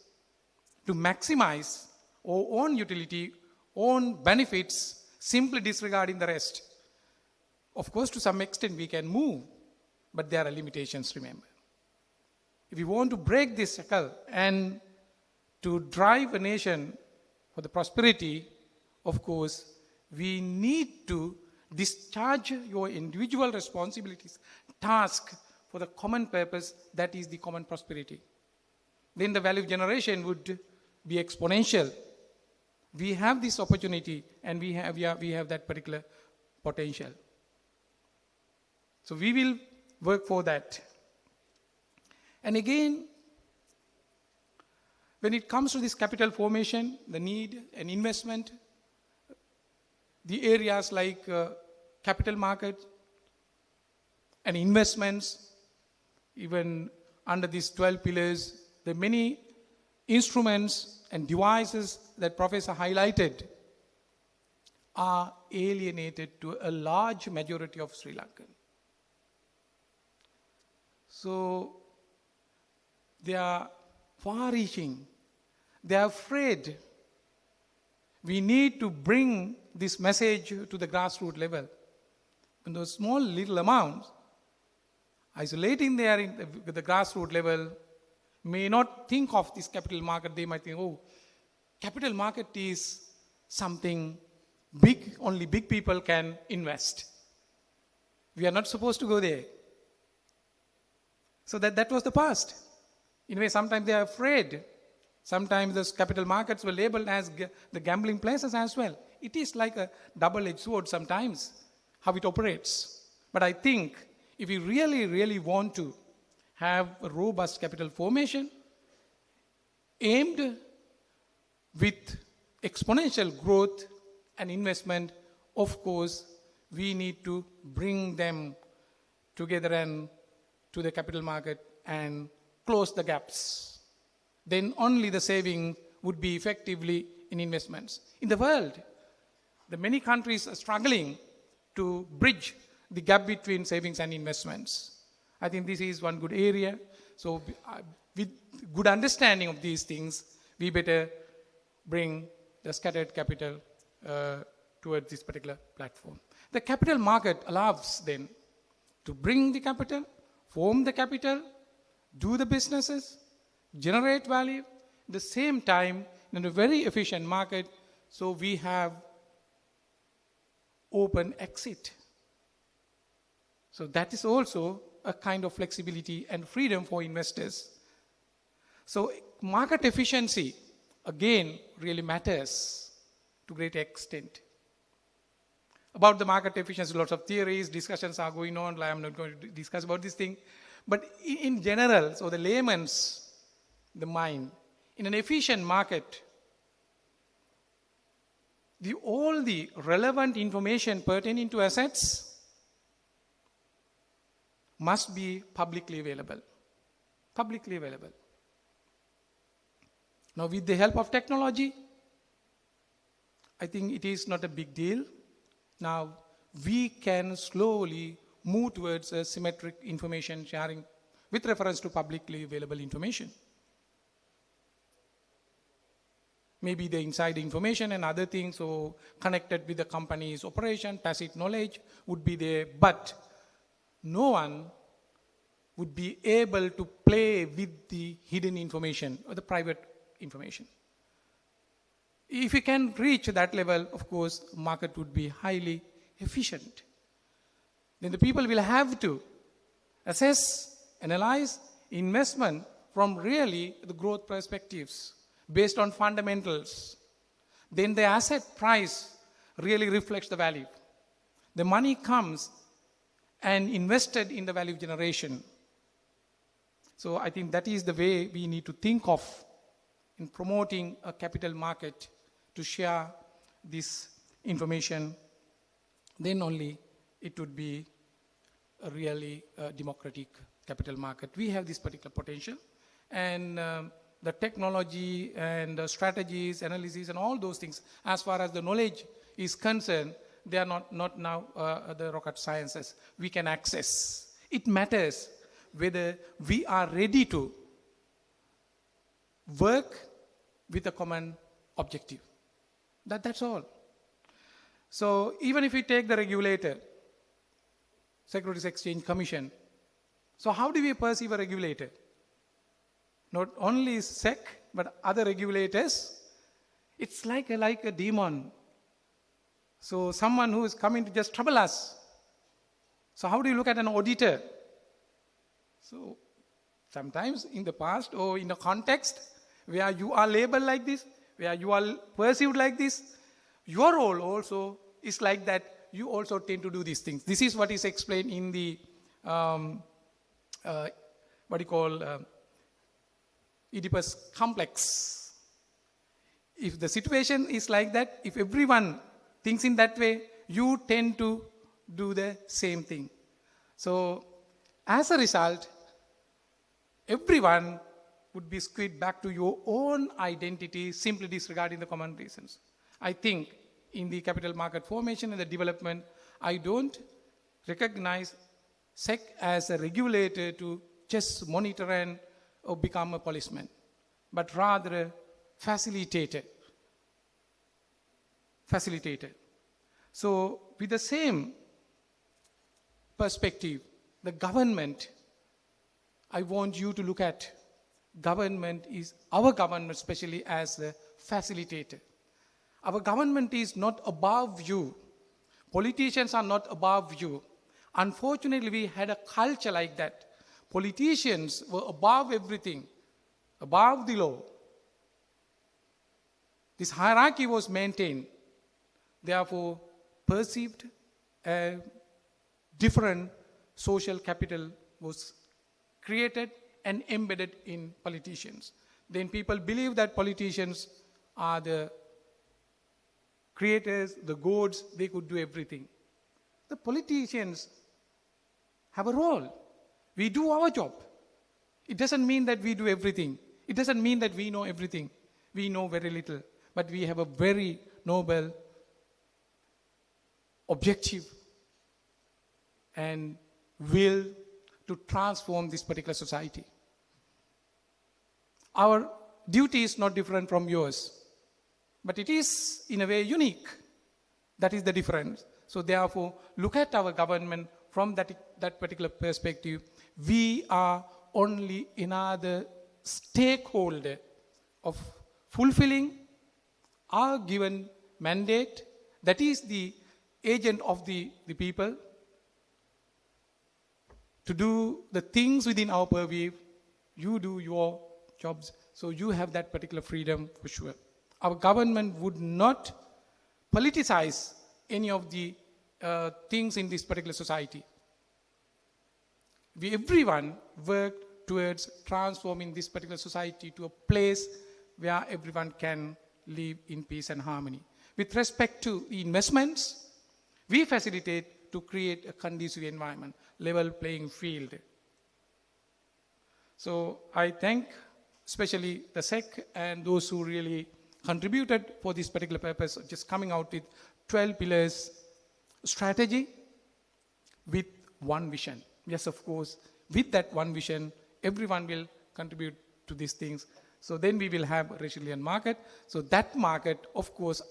to maximize our own utility, own benefits, simply disregarding the rest. Of course, to some extent we can move, but there are limitations, remember. If we want to break this cycle and to drive a nation for the prosperity, of course, we need to discharge your individual responsibilities, task for the common purpose, that is the common prosperity. Then the value generation would be exponential. We have this opportunity and we have that particular potential. So we will work for that. And again, when it comes to this capital formation, the need and investment, the areas like capital market and investments, even under these 12 pillars, there are many instruments and devices that Professor highlighted are alienated to a large majority of Sri Lankan. So they are far-reaching. They are afraid. We need to bring this message to the grassroots level. In those small little amounts, isolating there in the grassroots level, may not think of this capital market. They might think, oh, capital market is something big, only big people can invest. We are not supposed to go there. So that was the past. In a way, sometimes they are afraid. Sometimes those capital markets were labeled as the gambling places as well. It is like a double-edged sword sometimes, how it operates. But I think if we really, really want to have a robust capital formation aimed with exponential growth and investment, of course, we need to bring them together and to the capital market and close the gaps. then only the saving would be effectively in investments. In the world, the many countries are struggling to bridge the gap between savings and investments. I think this is one good area. So with good understanding of these things, we better bring the scattered capital towards this particular platform. The capital market allows then to bring the capital, form the capital, do the businesses, generate value, at the same time in a very efficient market, so we have open exit. So that is also a kind of flexibility and freedom for investors. So market efficiency, again, really matters to a great extent. About the market efficiency, lots of theories, discussions are going on. I'm not going to discuss about this thing. But in general, so the layman's, the mind, in an efficient market, all the relevant information pertaining to assets must be publicly available. Publicly available. Now, with the help of technology, I think it is not a big deal. Now, we can slowly move towards a symmetric information sharing with reference to publicly available information. Maybe the inside information and other things, so connected with the company's operation, tacit knowledge would be there, but no one would be able to play with the hidden information or the private information. If you can reach that level, of course, market would be highly efficient. Then the people will have to assess, analyze investment from really the growth perspectives based on fundamentals. Then the asset price really reflects the value. The money comes and invested in the value generation. So I think that is the way we need to think of in promoting a capital market to share this information. Then only it would be a really democratic capital market. We have this particular potential, and the technology and the strategies, analysis, and all those things, as far as the knowledge is concerned, they are not now the rocket sciences we can access. It matters whether we are ready to work with a common objective. That's all. So even if we take the regulator, Securities Exchange Commission, so how do we perceive a regulator? Not only SEC, but other regulators. It's like a demon. So someone who is coming to just trouble us. So how do you look at an auditor? So sometimes in the past or in a context where you are labeled like this, where you are perceived like this, your role also is like that. You also tend to do these things. This is what is explained in the Oedipus complex. If the situation is like that, if everyone thinks in that way, you tend to do the same thing. So as a result, everyone would be skewed back to your own identity, simply disregarding the common reasons. I think in the capital market formation and the development, I don't recognize SEC as a regulator to just monitor and or become a policeman, but rather a facilitator. So with the same perspective, the government, I want you to look at government is our government, especially as a facilitator. Our government is not above you. Politicians are not above you. Unfortunately, we had a culture like that. Politicians were above everything, above the law. This hierarchy was maintained. Therefore, perceived a different social capital was created and embedded in politicians. Then people believe that politicians are the creators, the gods, they could do everything. The politicians have a role. We do our job. It doesn't mean that we do everything. It doesn't mean that we know everything. We know very little. But we have a very noble objective and will to transform this particular society. Our duty is not different from yours, but it is in a way unique. That is the difference. So therefore, look at our government from that particular perspective. We are only another stakeholder of fulfilling our given mandate. That is the agent of the people to do the things within our purview. You do your jobs, so you have that particular freedom for sure. Our government would not politicize any of the things in this particular society. Everyone work towards transforming this particular society to a place where everyone can live in peace and harmony. With respect to investments, we facilitate to create a conducive environment, level playing field. So I thank especially the SEC and those who really contributed for this particular purpose, just coming out with 12 pillars strategy with one vision. Yes, of course, with that one vision, everyone will contribute to these things. So then we will have a resilient market. So that market, of course,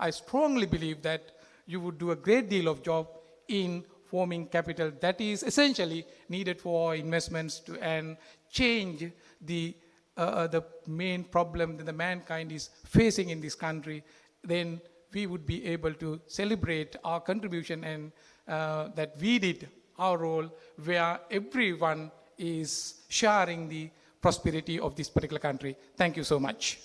I strongly believe that you would do a great deal of job in forming capital that is essentially needed for investments to and change the main problem that the mankind is facing in this country. Then we would be able to celebrate our contribution and that we did our role where everyone is sharing the prosperity of this particular country. Thank you so much.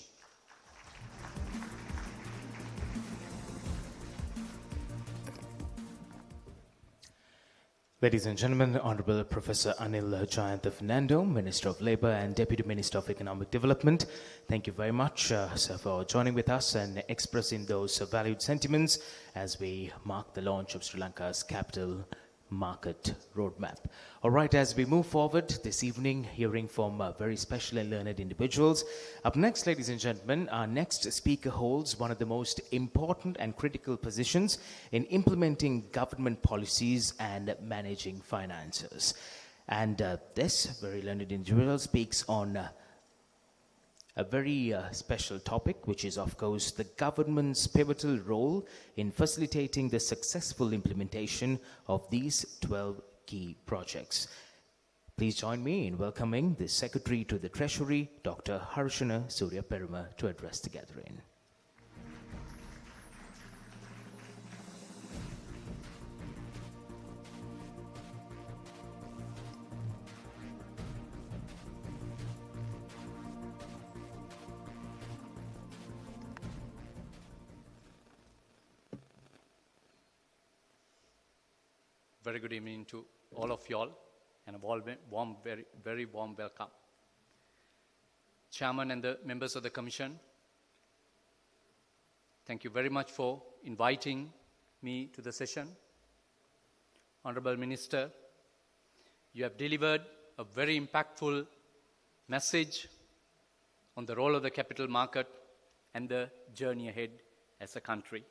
Ladies and gentlemen, Honorable Professor Anil Jayantha Fernando, Minister of Labour and Deputy Minister of Economic Development. Thank you very much, sir, for joining with us and expressing those valued sentiments as we mark the launch of Sri Lanka's capital market roadmap. All right, as we move forward this evening, hearing from very special and learned individuals. Up next, ladies and gentlemen, our next speaker holds one of the most important and critical positions in implementing government policies and managing finances. And this very learned individual speaks on a very special topic, which is, of course, the government's pivotal role in facilitating the successful implementation of these 12 key projects. Please join me in welcoming the Secretary to the Treasury, Dr. Harshana Surya Peruma, to address the gathering. Very good evening to all of y'all, and a very warm welcome. Chairman and the members of the Commission, thank you very much for inviting me to the session. Honorable Minister, you have delivered a very impactful message on the role of the capital market and the journey ahead as a country.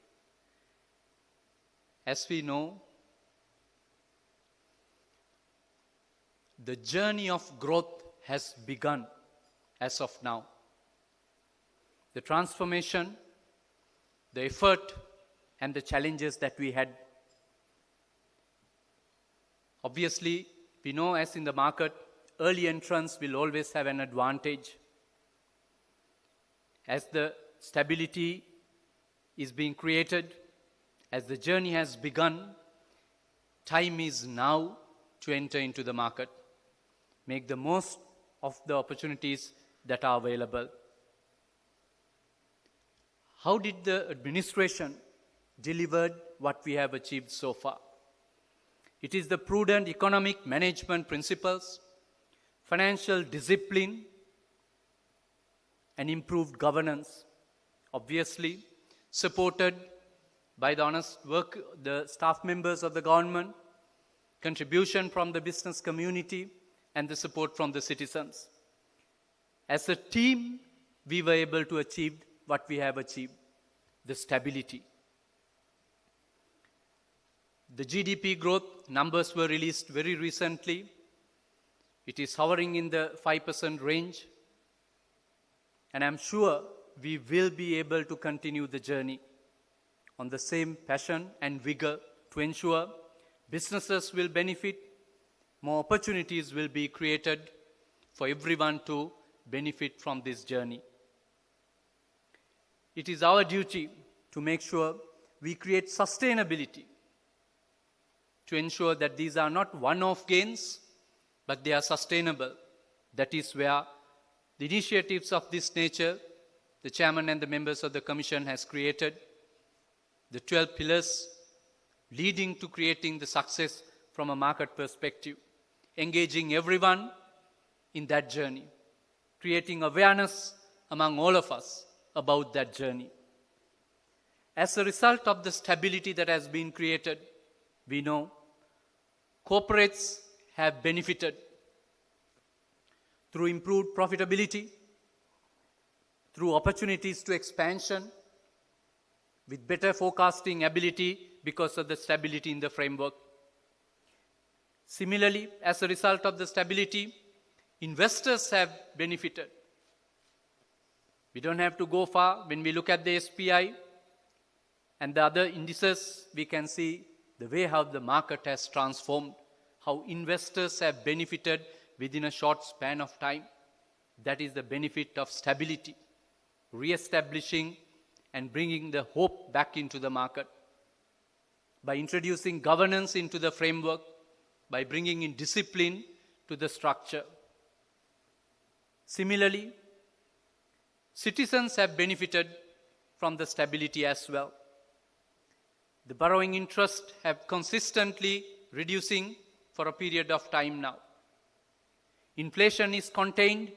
As we know, the journey of growth has begun as of now. The transformation, the effort, and the challenges that we had. Obviously, we know as in the market, early entrants will always have an advantage. As the stability is being created, as the journey has begun, time is now to enter into the market. Make the most of the opportunities that are available. How did the administration deliver what we have achieved so far? It is the prudent economic management principles, financial discipline, and improved governance, obviously supported by the honest work, the staff members of the government, contribution from the business community, and the support from the citizens. As a team, we were able to achieve what we have achieved, the stability. The GDP growth numbers were released very recently. It is hovering in the 5% range. And I'm sure we will be able to continue the journey on the same passion and vigor to ensure businesses will benefit, more opportunities will be created for everyone to benefit from this journey. It is our duty to make sure we create sustainability, to ensure that these are not one-off gains, but they are sustainable. That is where the initiatives of this nature, the chairman and the members of the commission has created, the 12 pillars leading to creating the success from a market perspective, engaging everyone in that journey, creating awareness among all of us about that journey. As a result of the stability that has been created, we know corporates have benefited through improved profitability, through opportunities to expansion, with better forecasting ability because of the stability in the framework. Similarly, as a result of the stability, investors have benefited. We don't have to go far. When we look at the SPI and the other indices, we can see the way how the market has transformed, how investors have benefited within a short span of time. That is the benefit of stability, re-establishing and bringing the hope back into the market. By introducing governance into the framework, by bringing in discipline to the structure. Similarly, citizens have benefited from the stability as well. The borrowing interest have consistently reducing for a period of time now. Inflation is contained.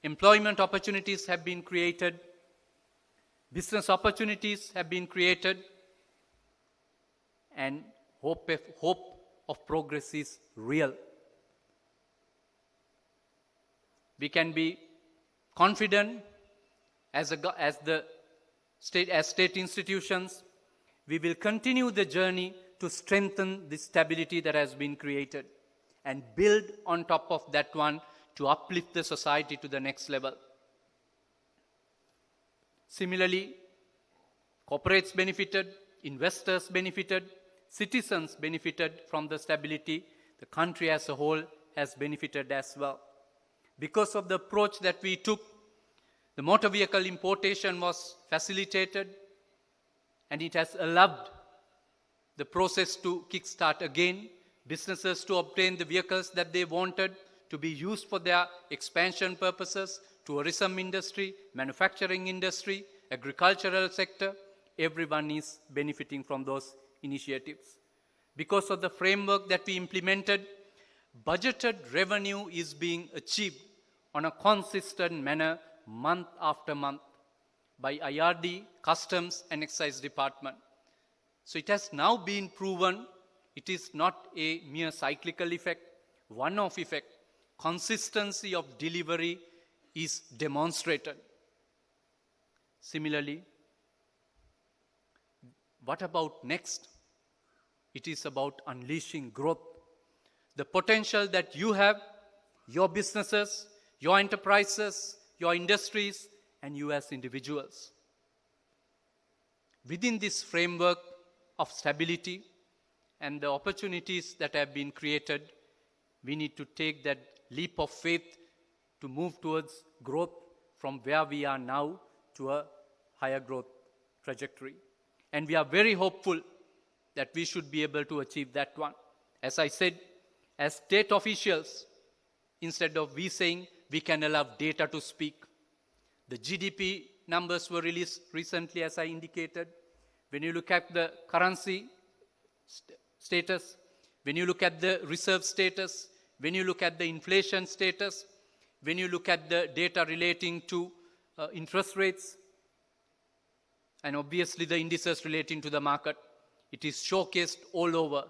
Employment opportunities have been created. Business opportunities have been created. And hope of progress is real. We can be confident as state institutions. We will continue the journey to strengthen the stability that has been created and build on top of that one to uplift the society to the next level. Similarly, corporates benefited, investors benefited, citizens benefited from the stability. The country as a whole has benefited as well. Because of the approach that we took, the motor vehicle importation was facilitated, and it has allowed the process to kickstart again, businesses to obtain the vehicles that they wanted to be used for their expansion purposes, tourism industry, manufacturing industry, agricultural sector. Everyone is benefiting from those initiatives. Because of the framework that we implemented, budgeted revenue is being achieved on a consistent manner month after month by IRD, Customs and Excise Department. So it has now been proven it is not a mere cyclical effect, one-off effect. Consistency of delivery is demonstrated. Similarly, what about next? It is about unleashing growth. The potential that you have, your businesses, your enterprises, your industries, and you as individuals. Within this framework of stability and the opportunities that have been created, we need to take that leap of faith to move towards growth from where we are now to a higher growth trajectory. And we are very hopeful that we should be able to achieve that one. As I said, as state officials, instead of we saying, we can allow data to speak. The GDP numbers were released recently, as I indicated. When you look at the currency status, when you look at the reserve status, when you look at the inflation status, when you look at the data relating to interest rates, and obviously the indices relating to the market, it is showcased all over.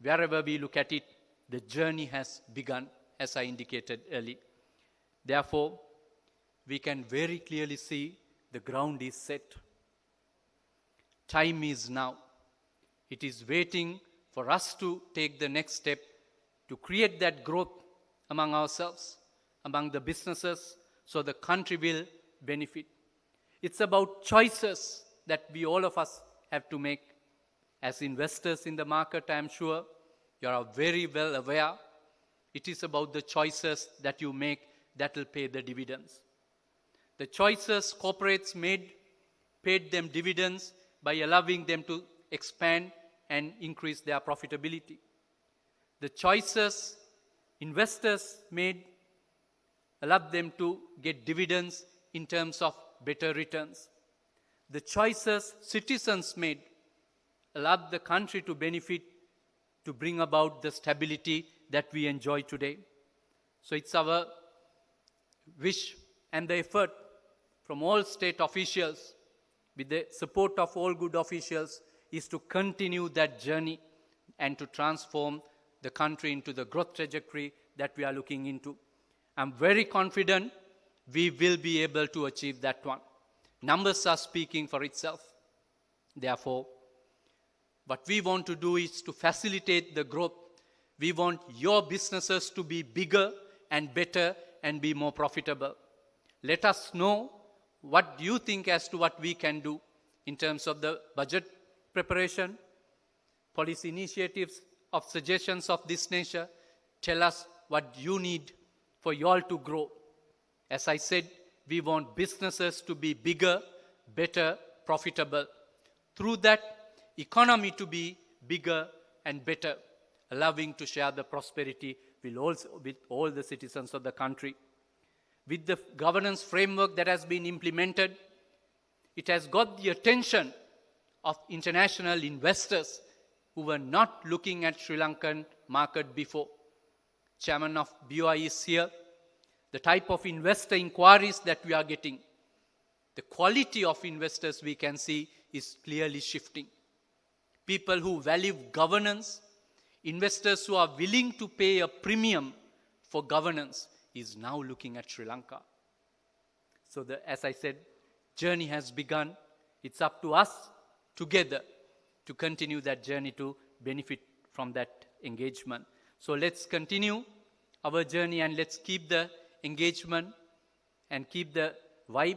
Wherever we look at it, the journey has begun, as I indicated earlier. Therefore, we can very clearly see the ground is set. Time is now. It is waiting for us to take the next step to create that growth among ourselves, among the businesses, so the country will benefit. It's about choices that we all of us have to make. As investors in the market, I am sure you are very well aware, it is about the choices that you make that will pay the dividends. The choices corporates made paid them dividends by allowing them to expand and increase their profitability. The choices investors made allowed them to get dividends in terms of better returns. The choices citizens made allowed the country to benefit, to bring about the stability that we enjoy today. So it's our wish and the effort from all state officials, with the support of all good officials, is to continue that journey and to transform the country into the growth trajectory that we are looking into. I'm very confident we will be able to achieve that one. Numbers are speaking for itself. Therefore, what we want to do is to facilitate the growth. We want your businesses to be bigger and better and be more profitable. Let us know what you think as to what we can do in terms of the budget preparation, policy initiatives of suggestions of this nature. Tell us what you need for you all to grow. As I said, we want businesses to be bigger, better, profitable. Through that, economy to be bigger and better, allowing to share the prosperity with all the citizens of the country. With the governance framework that has been implemented, it has got the attention of international investors who were not looking at Sri Lankan market before. Chairman of BOI is here. The type of investor inquiries that we are getting, the quality of investors we can see is clearly shifting. People who value governance, investors who are willing to pay a premium for governance is now looking at Sri Lanka. So as I said, journey has begun. It's up to us together to continue that journey to benefit from that engagement. So let's continue our journey and let's keep the engagement and keep the vibe,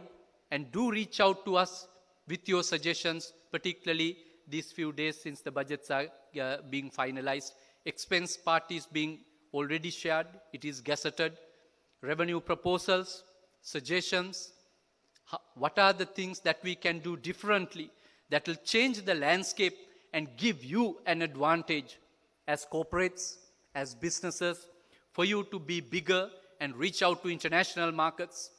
and do reach out to us with your suggestions, particularly these few days since the budgets are being finalized. Expense part is being already shared. It is gazetted. Revenue proposals, suggestions. What are the things that we can do differently that will change the landscape and give you an advantage as corporates, as businesses, for you to be bigger and reach out to international markets,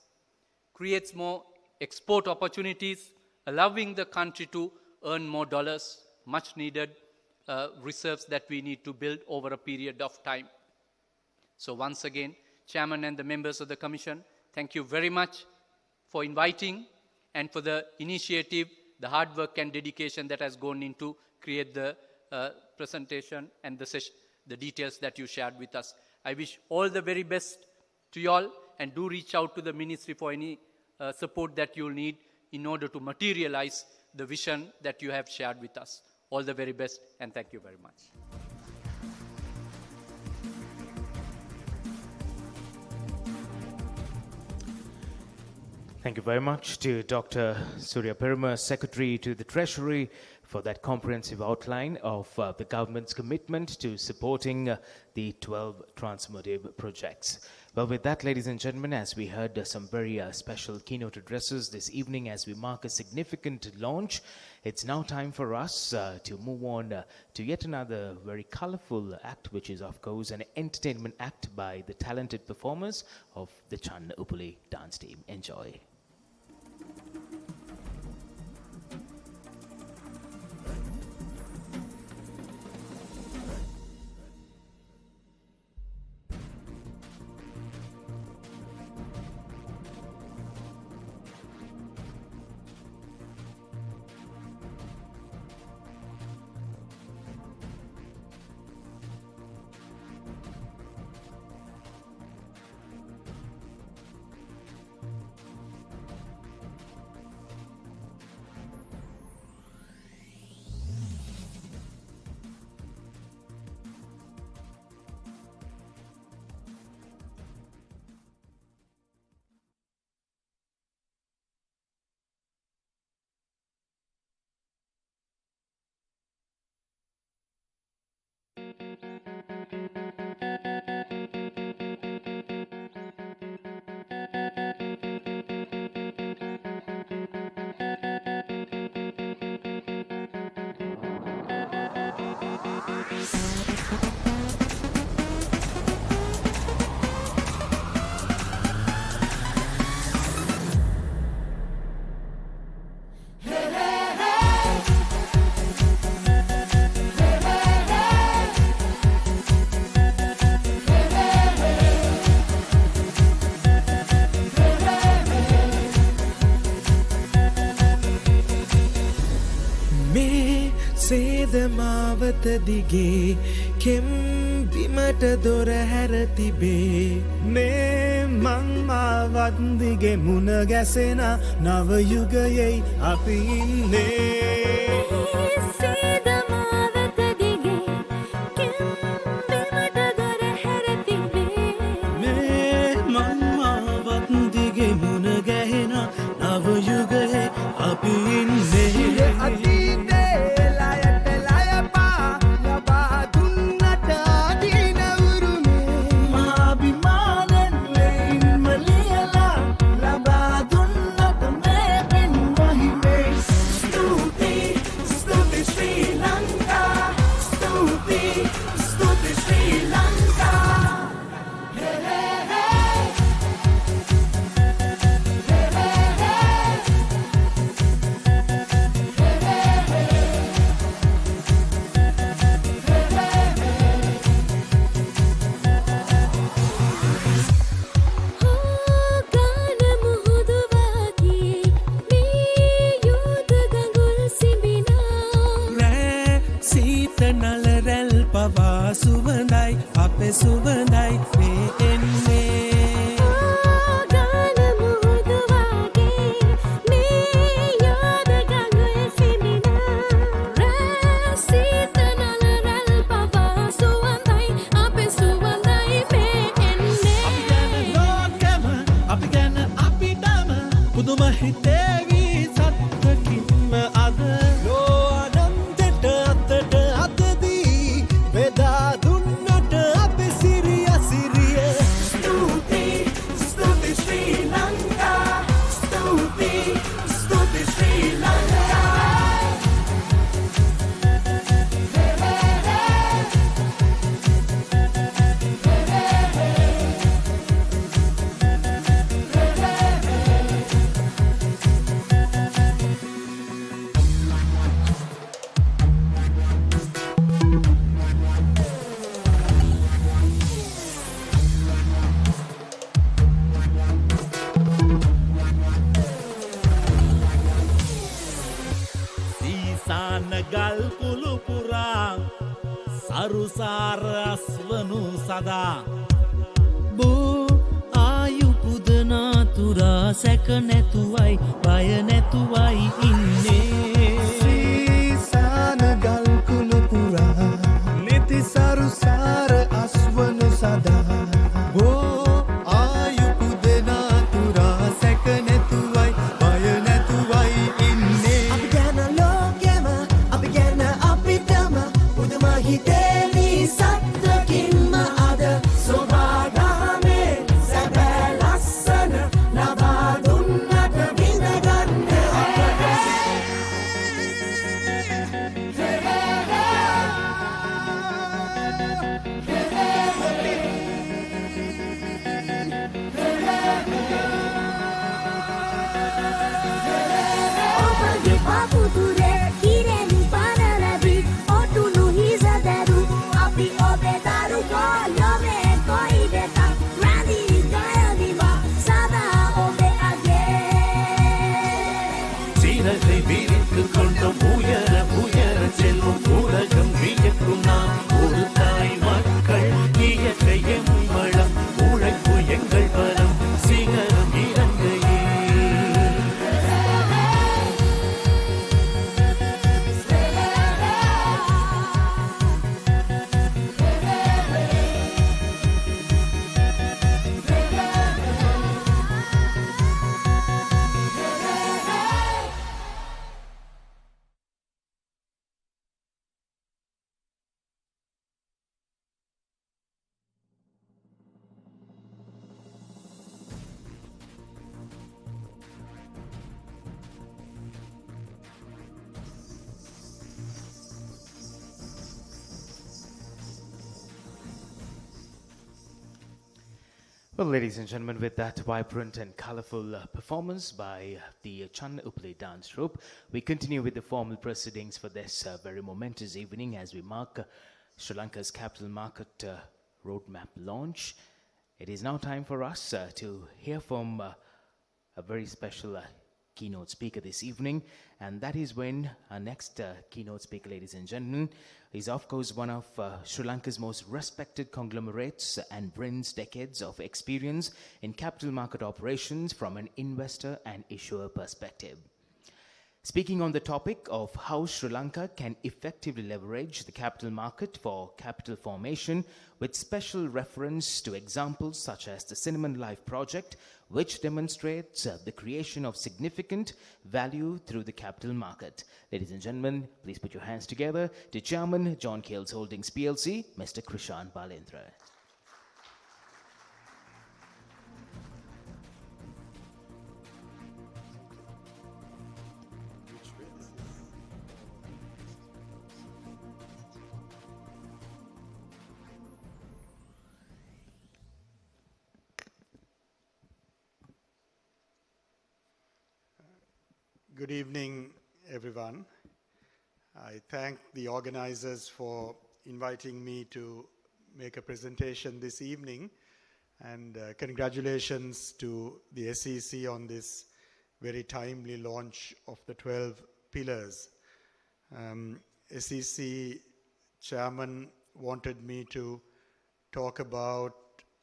creates more export opportunities, allowing the country to earn more dollars, much needed reserves that we need to build over a period of time. So once again, Chairman and the members of the Commission, thank you very much for inviting and for the initiative, the hard work and dedication that has gone into create the presentation and the details that you shared with us. I wish all the very best to you all, and do reach out to the Ministry for any support that you'll need in order to materialize the vision that you have shared with us. All the very best, and thank you very much. Thank you very much to Dr. Surya Peruma, Secretary to the Treasury, for that comprehensive outline of the government's commitment to supporting the 12 transformative projects. Well, with that, ladies and gentlemen, as we heard some very special keynote addresses this evening as we mark a significant launch, it's now time for us to move on to yet another very colorful act, which is, of course, an entertainment act by the talented performers of the Chan Upuli dance team. Enjoy. මාවත දිගේ කෙම් බිමට දොර හැර තිබේ මේ මං මාවත් දිගේ මුණ ගැසෙන නව යුගයේ අපි ඉන්නේ මේ මං මාවත් දිගේ මුණ ගැහෙන නව යුගයේ අපි ඉන්නේ අතීතේ ලයට ලයපා ලබා දුන්නට අදින උරුමේ මාබිමානෙන් වෙයින්ම ලියලා ලබා දුන්නට මේ පෙන් වහිමේ ස්තුති ස්තුති ශ්‍රී ලංකා ස්තුති ස්තුති ශ්‍රී ලංකා hey, hey, hey. නලරැල් පවා සුවඳයි අපේ සුවඳයි මේ එන්නේ ගාන මුහුදු වගේ මේ යෝධ ගඟුල් සිඹිනා රැසීත නලරැල් පවා සුවඳයි අපේ සුවඳයි මේ එන්නේ අපි ගැන අපිටම පුදුම හිතේවි සත්‍යකින්ම අද ගල් කුළු පුරා සරුසාර අස්වනු සදා බෝ ආයු පුදනා තුරා සැක නැතුවයි බය නැතුවයි ඉන්නේ සීසාන ගල් කුළු පුරා නිති සරුසාර අස්වනු සදා බෝ ආයු පුදනා තුරා සැක නැතුවයි බය නැතුවයි ඉන්නේ අපි ගැන ලෝකෙම අපි ගැන අපිටම පුදුම හිතේවි සත්‍යකින්ම අද සෝභාගාමේ සැබෑ ලස්සන ලබා දුන්නට විඳගන්න ඔබගේ පපුතුරේ කිරෙන් පනලබි ඔටුනු හිසදරු අපි ඔබේ දරුකෝ ලොවේ කොයි දෙකක් රැඳී ගයදිවා සදා ඔබේ අගේ சீரகை விரித்து கொண்டோம் உயர உயர செல்லும் உலகம் வியக்கும் நாம் ஒரு தாய் மக்கள் இயற்கை எம் வளம் உழைப்பு எங்கள் பலம் சிகரம் இறங்கையே Well, ladies and gentlemen, with that vibrant and colorful performance by the Chan Uple dance troupe, we continue with the formal proceedings for this very momentous evening as we mark Sri Lanka's capital market roadmap launch. It is now time for us to hear from a very special keynote speaker this evening, and that is when our next keynote speaker, ladies and gentlemen, is of course one of Sri Lanka's most respected conglomerates and brings decades of experience in capital market operations from an investor and issuer perspective. Speaking on the topic of how Sri Lanka can effectively leverage the capital market for capital formation, with special reference to examples such as the Cinnamon Life project, which demonstrates the creation of significant value through the capital market. Ladies and gentlemen, please put your hands together to Chairman, John Keels Holdings PLC, Mr. Krishan Balendra. Good evening, everyone. I thank the organizers for inviting me to make a presentation this evening, and congratulations to the SEC on this very timely launch of the 12 pillars. SEC chairman wanted me to talk about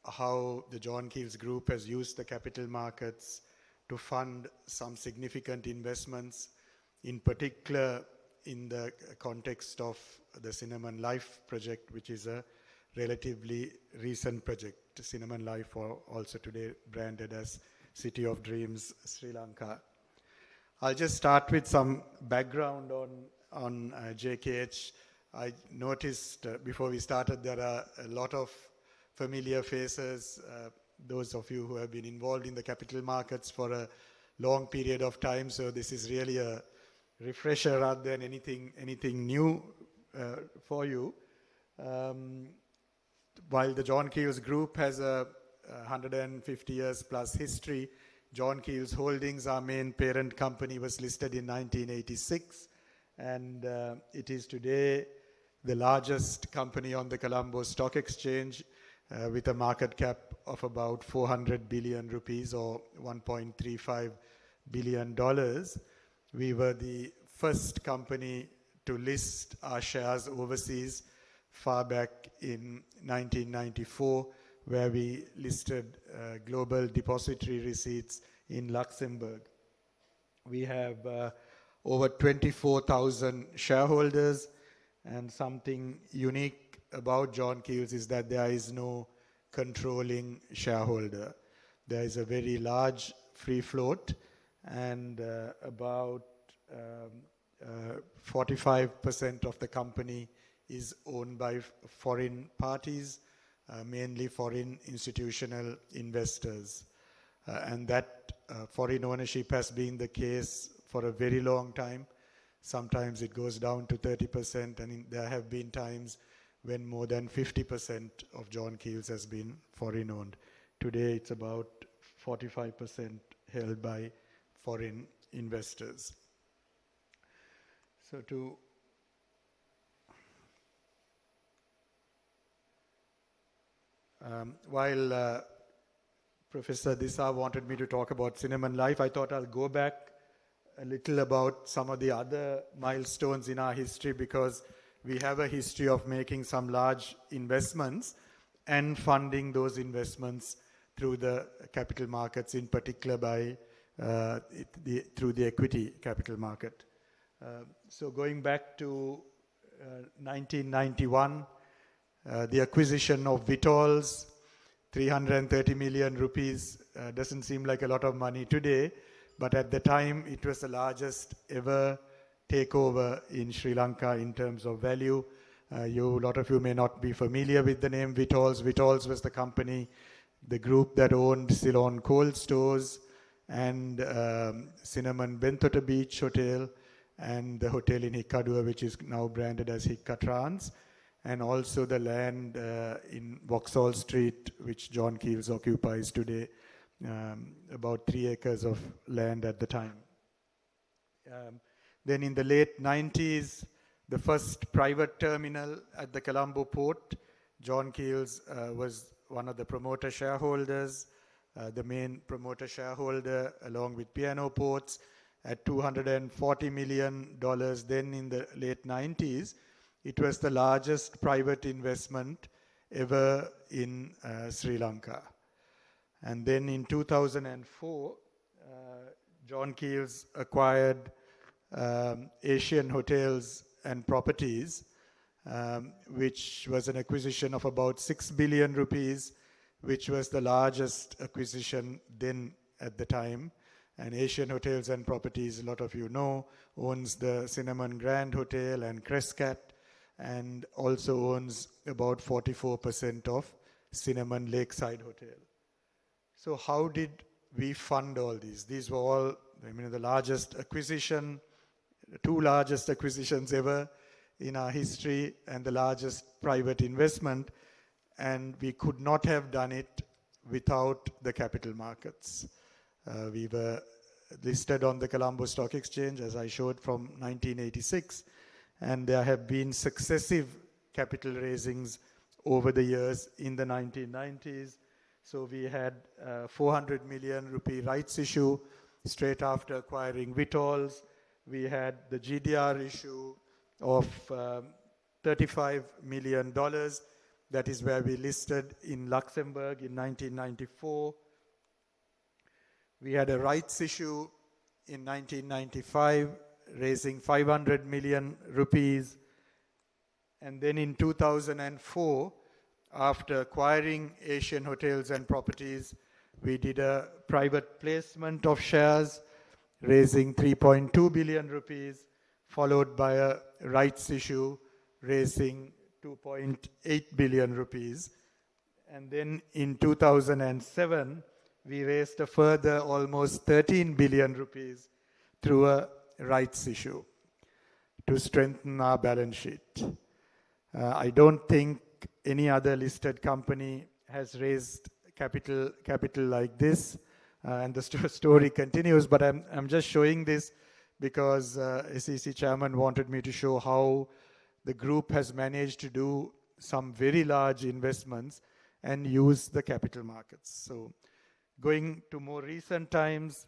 how the John Keels Group has used the capital markets to fund some significant investments, in particular in the context of the Cinnamon Life project, which is a relatively recent project. Cinnamon Life, or also today branded as City of Dreams, Sri Lanka. I'll just start with some background on JKH. I noticed before we started there are a lot of familiar faces. Those of you who have been involved in the capital markets for a long period of time, so this is really a refresher rather than anything new for you. While the John Keels Group has a 150 years plus history, John Keels Holdings, our main parent company, was listed in 1986, and it is today the largest company on the Colombo Stock Exchange, with a market cap of about 400 billion rupees or $1.35 billion. We were the first company to list our shares overseas far back in 1994, where we listed global depository receipts in Luxembourg. We have over 24,000 shareholders, and something unique about John Keels is that there is no controlling shareholder. There is a very large free float, and about 45% of the company is owned by foreign parties, mainly foreign institutional investors. And that foreign ownership has been the case for a very long time. Sometimes it goes down to 30%, and there have been times when more than 50% of John Keels has been foreign owned. Today it's about 45% held by foreign investors. So while Professor Disa wanted me to talk about Cinnamon Life, I thought I'll go back a little about some of the other milestones in our history, because we have a history of making some large investments and funding those investments through the capital markets, in particular by through the equity capital market. So going back to 1991, the acquisition of Vitol's, 330 million rupees, doesn't seem like a lot of money today, but at the time it was the largest ever takeover in Sri Lanka in terms of value. A lot of you may not be familiar with the name Vitol's. Vitol's was the company, the group that owned Ceylon Cold Stores and Cinnamon Bentota Beach Hotel and the hotel in Hikkadua, which is now branded as Hikka Trans, and also the land in Vauxhall Street, which John Keels occupies today, about 3 acres of land at the time. Then in the late 90s, the first private terminal at the Colombo port, John Keels was one of the promoter shareholders, the main promoter shareholder along with P&O Ports, at $240 million then in the late 90s. It was the largest private investment ever in Sri Lanka. And then in 2004, John Keels acquired Asian Hotels and Properties, which was an acquisition of about 6 billion rupees, which was the largest acquisition then at the time. And Asian Hotels and Properties, a lot of you know, owns the Cinnamon Grand Hotel and Crescat, and also owns about 44% of Cinnamon Lakeside Hotel. So how did we fund all these? These were all, the largest acquisition, the two largest acquisitions ever in our history, and the largest private investment, and we could not have done it without the capital markets. We were listed on the Colombo Stock Exchange, as I showed, from 1986, and there have been successive capital raisings over the years in the 1990s. So we had 400 million rupee rights issue straight after acquiring Vitol's. We had the GDR issue of $35 million. That is where we listed in Luxembourg in 1994. We had a rights issue in 1995, raising 500 million rupees. And then in 2004, after acquiring Asian Hotels and Properties, we did a private placement of shares, raising 3.2 billion rupees, followed by a rights issue, raising 2.8 billion rupees. And then in 2007, we raised a further almost 13 billion rupees through a rights issue to strengthen our balance sheet. I don't think any other listed company has raised capital like this, and the story continues, but I'm just showing this because SEC chairman wanted me to show how the group has managed to do some very large investments and use the capital markets. So going to more recent times,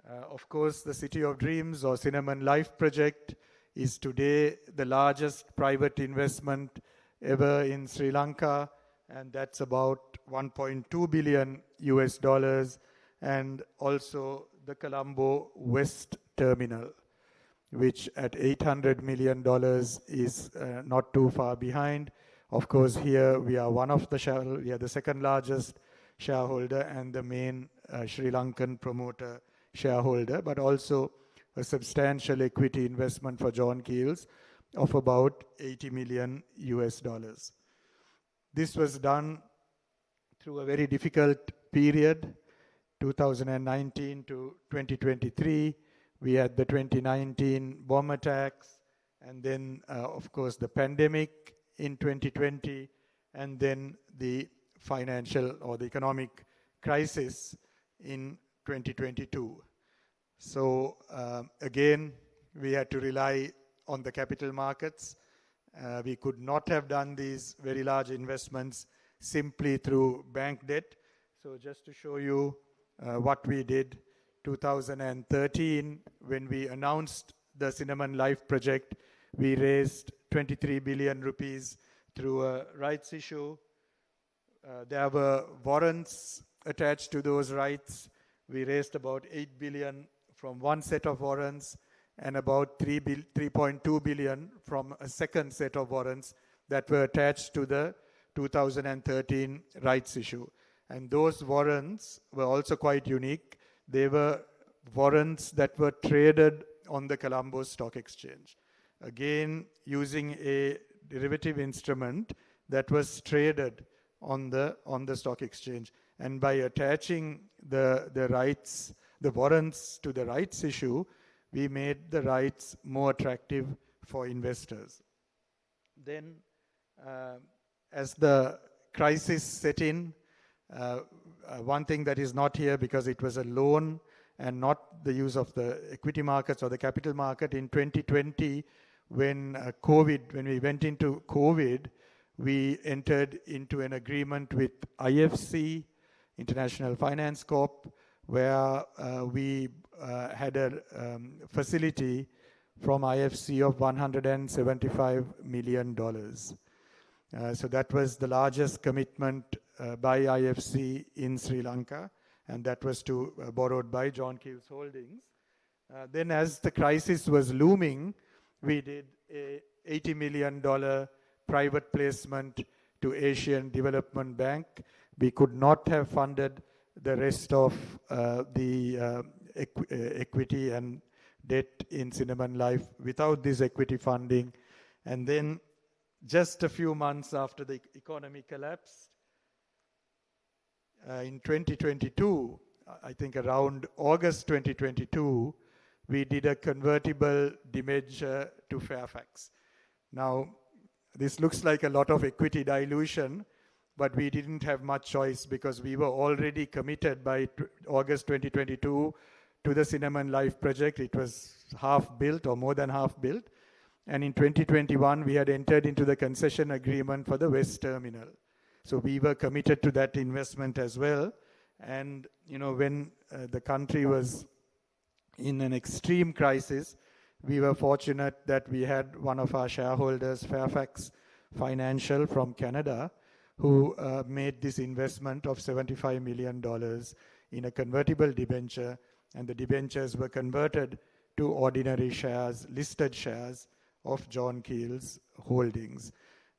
of course, the City of Dreams or Cinnamon Life project is today the largest private investment ever in Sri Lanka, and that's about 1.2 billion US dollars, and also the Colombo West Terminal, which at $800 million is not too far behind. Of course, here we are one of the shareholders, we are the second largest shareholder and the main Sri Lankan promoter shareholder, but also a substantial equity investment for John Keels of about 80 million US dollars. This was done through a very difficult period, 2019 to 2023. We had the 2019 bomb attacks, and then, of course, the pandemic in 2020, and then the financial or the economic crisis in 2022. So again, we had to rely on the capital markets. We could not have done these very large investments simply through bank debt. So just to show you what we did, 2013, when we announced the Cinnamon Life project, we raised 23 billion rupees through a rights issue. There were warrants attached to those rights. We raised about 8 billion from one set of warrants and about 3.2 billion from a second set of warrants that were attached to the 2013 rights issue. And those warrants were also quite unique. They were warrants that were traded on the Colombo Stock Exchange. Again, using a derivative instrument that was traded on the stock exchange. And by attaching the warrants to the rights issue, we made the rights more attractive for investors. Then, as the crisis set in, one thing that is not here because it was a loan and not the use of the equity markets or the capital market, in 2020, when we went into COVID, we entered into an agreement with IFC, International Finance Corp, where we had a facility from IFC of $175 million. So that was the largest commitment by IFC in Sri Lanka, and that was borrowed by John Keel's Holdings. Then as the crisis was looming, we did a $80 million private placement to Asian Development Bank. We could not have funded the rest of the equity and debt in Cinnamon Life without this equity funding. And then just a few months after the economy collapsed, in 2022, I think around August 2022, we did a convertible debenture to Fairfax. Now, this looks like a lot of equity dilution, but we didn't have much choice because we were already committed by August 2022 to the Cinnamon Life project. It was half built or more than half built. And in 2021, we had entered into the concession agreement for the West Terminal. So we were committed to that investment as well. And, you know, when the country was in an extreme crisis, we were fortunate that we had one of our shareholders, Fairfax Financial from Canada, who made this investment of $75 million in a convertible debenture, and the debentures were converted to ordinary shares, listed shares of John Keel's Holdings.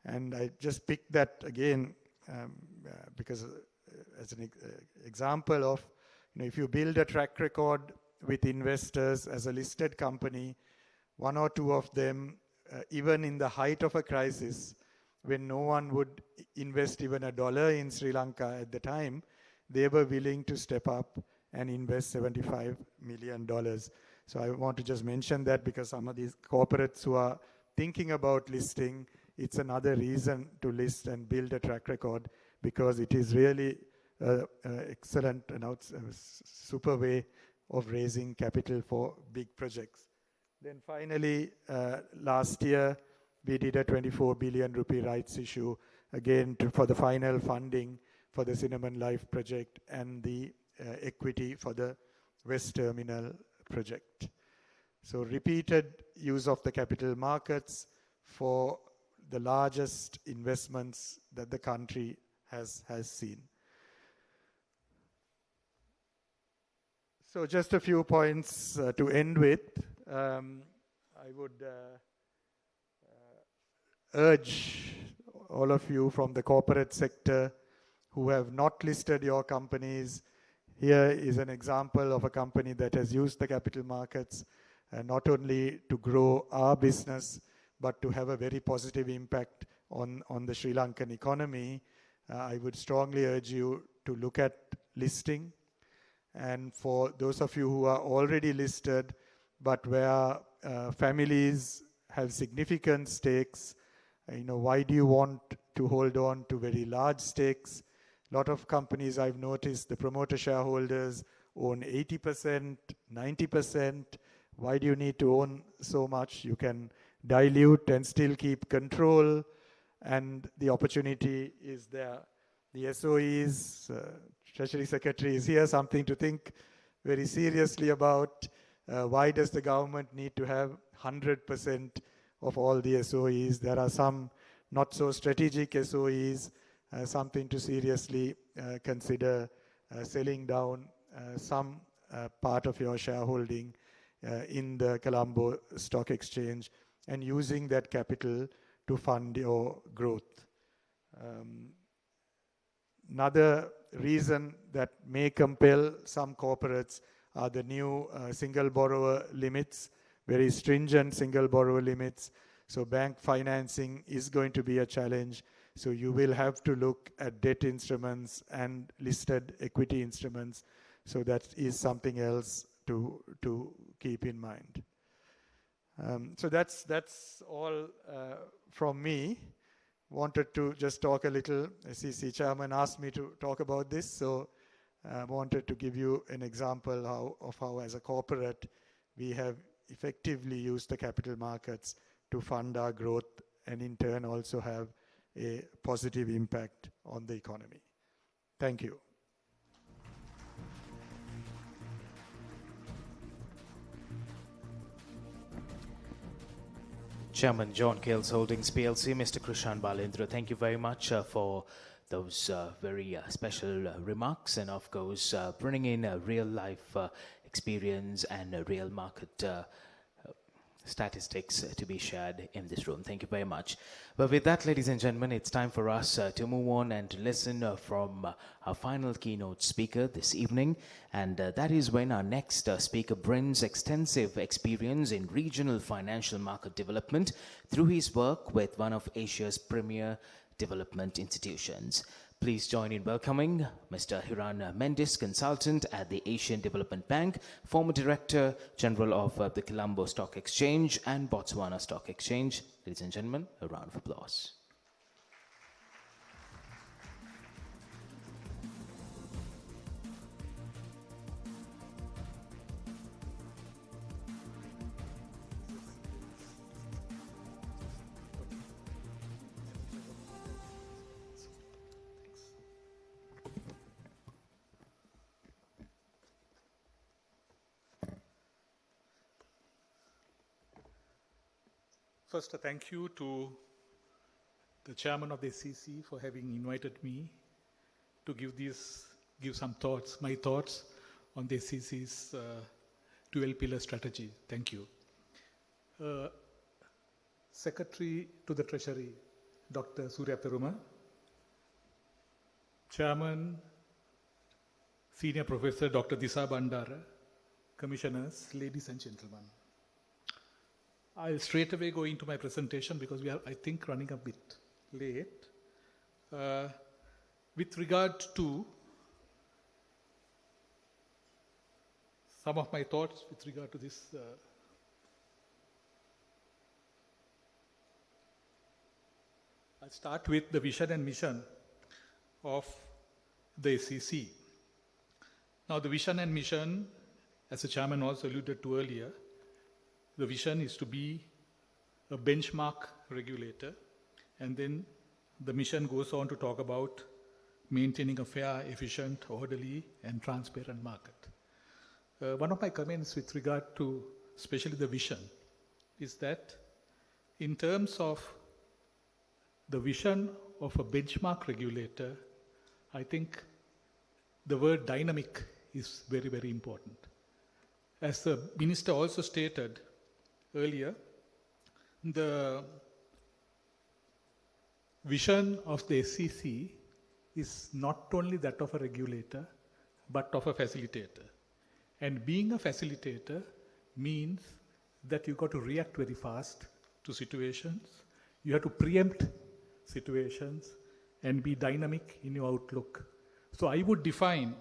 And I just picked that again because as an example of, you know, if you build a track record with investors as a listed company, one or two of them, even in the height of a crisis, when no one would invest even $1 in Sri Lanka at the time, they were willing to step up and invest $75 million. So I want to just mention that because some of these corporates who are thinking about listing, it's another reason to list and build a track record, because it is really excellent and super way of raising capital for big projects. Then finally, last year, we did a 24 billion rupee rights issue, again for the final funding for the Cinnamon Life project and the equity for the West Terminal project. So repeated use of the capital markets for the largest investments that the country has seen. So just a few points to end with. I would urge all of you from the corporate sector who have not listed your companies. Here is an example of a company that has used the capital markets not only to grow our business, but to have a very positive impact on the Sri Lankan economy. I would strongly urge you to look at listing. And for those of you who are already listed, but where families have significant stakes, you know, why do you want to hold on to very large stakes? A lot of companies I've noticed, the promoter shareholders own 80%, 90%. Why do you need to own so much? You can dilute and still keep control, and the opportunity is there. The SOEs, Treasury Secretary is here, something to think very seriously about. Why does the government need to have 100% of all the SOEs? There are some not so strategic SOEs, something to seriously consider selling down some part of your shareholding in the Colombo Stock Exchange and using that capital to fund your growth. Another reason that may compel some corporates are the new single borrower limits, very stringent single borrower limits. So bank financing is going to be a challenge. So you will have to look at debt instruments and listed equity instruments. So that is something else to keep in mind. So that's all from me. Wanted to just talk a little. SEC chairman asked me to talk about this, so I wanted to give you an example of how as a corporate we have effectively used the capital markets to fund our growth and in turn also have a positive impact on the economy. Thank you. Chairman John Kales Holdings PLC, Mr. Krishan Balendra, thank you very much for those very special remarks, and of course bringing in a real life experience and a real market statistics to be shared in this room. Thank you very much. But with that, ladies and gentlemen, it's time for us to move on and to listen from our final keynote speaker this evening. And that is when our next speaker brings extensive experience in regional financial market development through his work with one of Asia's premier development institutions. Please join in welcoming Mr. Hiran Mendes, consultant at the Asian Development Bank, former Director General of the Colombo Stock Exchange and Botswana Stock Exchange. Ladies and gentlemen, a round of applause. First, a thank you to the chairman of the SEC for having invited me to give some thoughts, my thoughts on the SEC's 12-pillar strategy. Thank you. Secretary to the Treasury, Dr. Surya Peruma, Chairman, Senior Professor Dr. Disa Bandara, Commissioners, ladies and gentlemen. I'll straight away go into my presentation because we are, I think, running a bit late. With regard to some of my thoughts with regard to this, I'll start with the vision and mission of the SEC. Now, the vision and mission, as the chairman also alluded to earlier, the vision is to be a benchmark regulator, and then the mission goes on to talk about maintaining a fair, efficient, orderly, and transparent market. One of my comments with regard to especially the vision is that in terms of the vision of a benchmark regulator, I think the word dynamic is very, very important. As the minister also stated earlier, the vision of the SEC is not only that of a regulator, but of a facilitator. And being a facilitator means that you've got to react very fast to situations. You have to preempt situations and be dynamic in your outlook. So I would define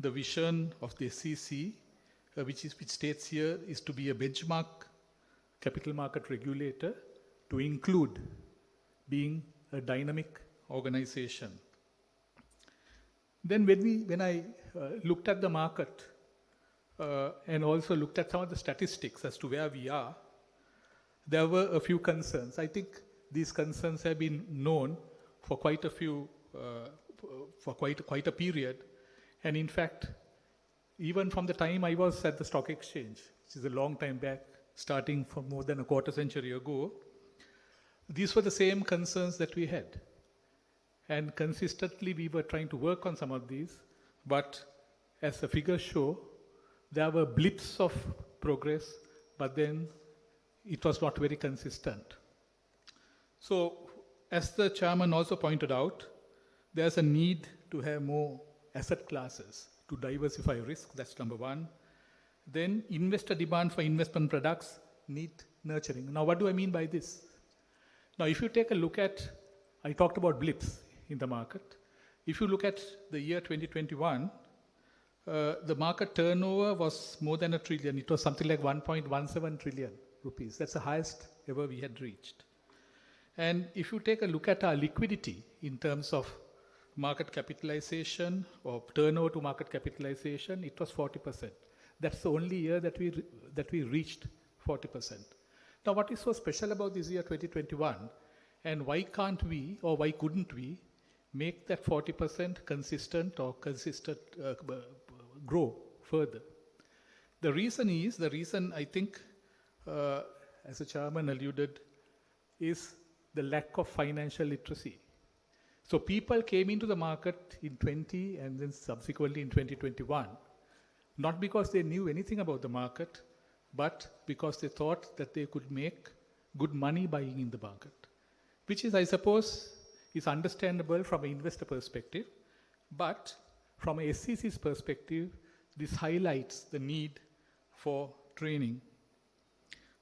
the vision of the SEC, which states here, is to be a benchmark capital market regulator, to include being a dynamic organization. Then when I looked at the market and also looked at some of the statistics as to where we are, there were a few concerns. I think these concerns have been known for quite a few, for quite a period. And in fact, even from the time I was at the stock exchange, which is a long time back, starting from more than a quarter century ago, these were the same concerns that we had. And consistently we were trying to work on some of these, but as the figures show, there were blips of progress, but then it was not very consistent. So, as the chairman also pointed out, there's a need to have more asset classes to diversify risk, that's number one. Then investor demand for investment products need nurturing. Now, what do I mean by this? Now, if you take a look at, I talked about blips in the market. If you look at the year 2021, the market turnover was more than $1 trillion. It was something like 1.17 trillion rupees. That's the highest ever we had reached. And if you take a look at our liquidity in terms of market capitalization or turnover to market capitalization, it was 40%. That's the only year that we reached 40%. Now, what is so special about this year 2021, and why can't we, or why couldn't we, make that 40% consistent or grow further? The reason I think, as the chairman alluded, is the lack of financial literacy. So people came into the market in 20 and then subsequently in 2021, not because they knew anything about the market, but because they thought that they could make good money buying in the market, which is, I suppose, is understandable from an investor perspective, but from a SEC's perspective, this highlights the need for training.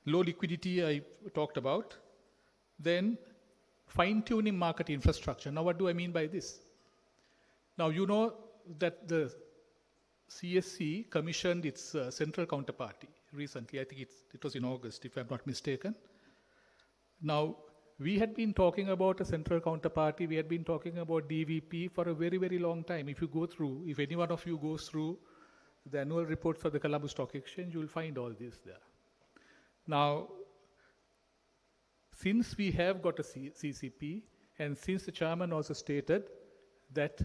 Low liquidity I talked about. Then fine-tuning market infrastructure. Now what do I mean by this? Now you know that the CSC commissioned its central counterparty recently. I think it was in August, if I'm not mistaken. Now, we had been talking about a central counterparty, we had been talking about DVP for a very, very long time. If any one of you goes through the annual report for the Colombo Stock Exchange, you will find all this there. Now, since we have got a CCP, and since the chairman also stated that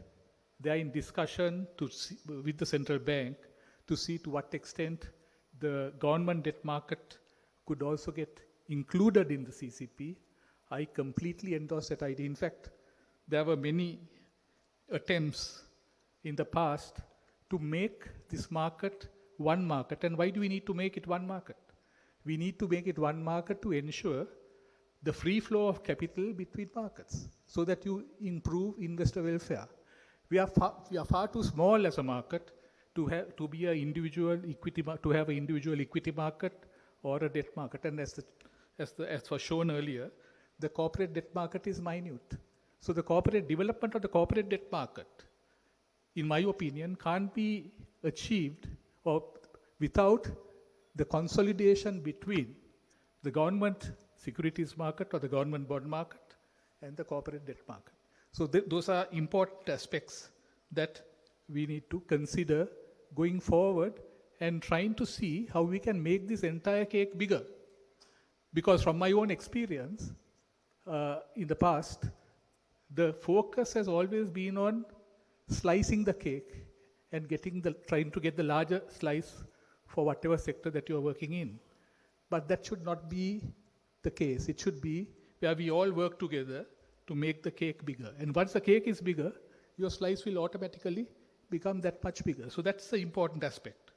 they are in discussion with the central bank to see to what extent the government debt market could also get included in the CCP, I completely endorse that idea. In fact, there were many attempts in the past to make this market one market. And why do we need to make it one market? We need to make it one market to ensure the free flow of capital between markets so that you improve investor welfare. We are far too small as a market to have an individual equity market or a debt market. And as was shown earlier, the corporate debt market is minute. So the corporate development of the corporate debt market, in my opinion, can't be achieved without the consolidation between the government securities market or the government bond market and the corporate debt market. So those are important aspects that we need to consider going forward and trying to see how we can make this entire cake bigger. Because from my own experience, in the past, the focus has always been on slicing the cake and trying to get the larger slice for whatever sector that you're working in. But that should not be the case. It should be where we all work together to make the cake bigger. And once the cake is bigger, your slice will automatically become that much bigger. So that's the important aspect.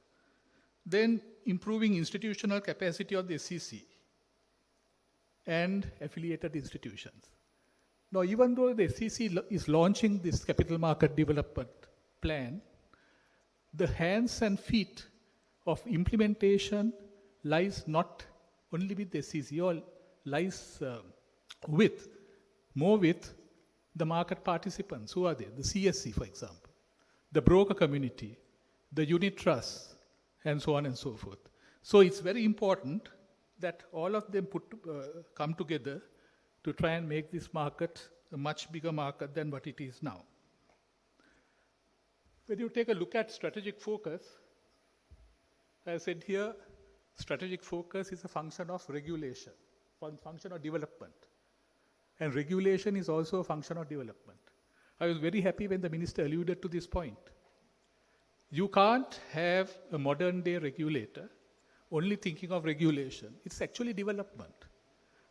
Then improving institutional capacity of the SEC and affiliated institutions. Now, even though the SEC is launching this capital market development plan, the hands and feet of implementation lies not only with the SEC, or lies more with the market participants. Who are they? The CSC, for example, the broker community, the unit trusts, and so on and so forth. So it's very important that all of them come together to try and make this market a much bigger market than what it is now. When you take a look at strategic focus, as I said here, strategic focus is a function of regulation, function of development. And regulation is also a function of development. I was very happy when the minister alluded to this point. You can't have a modern day regulator only thinking of regulation. It's actually development.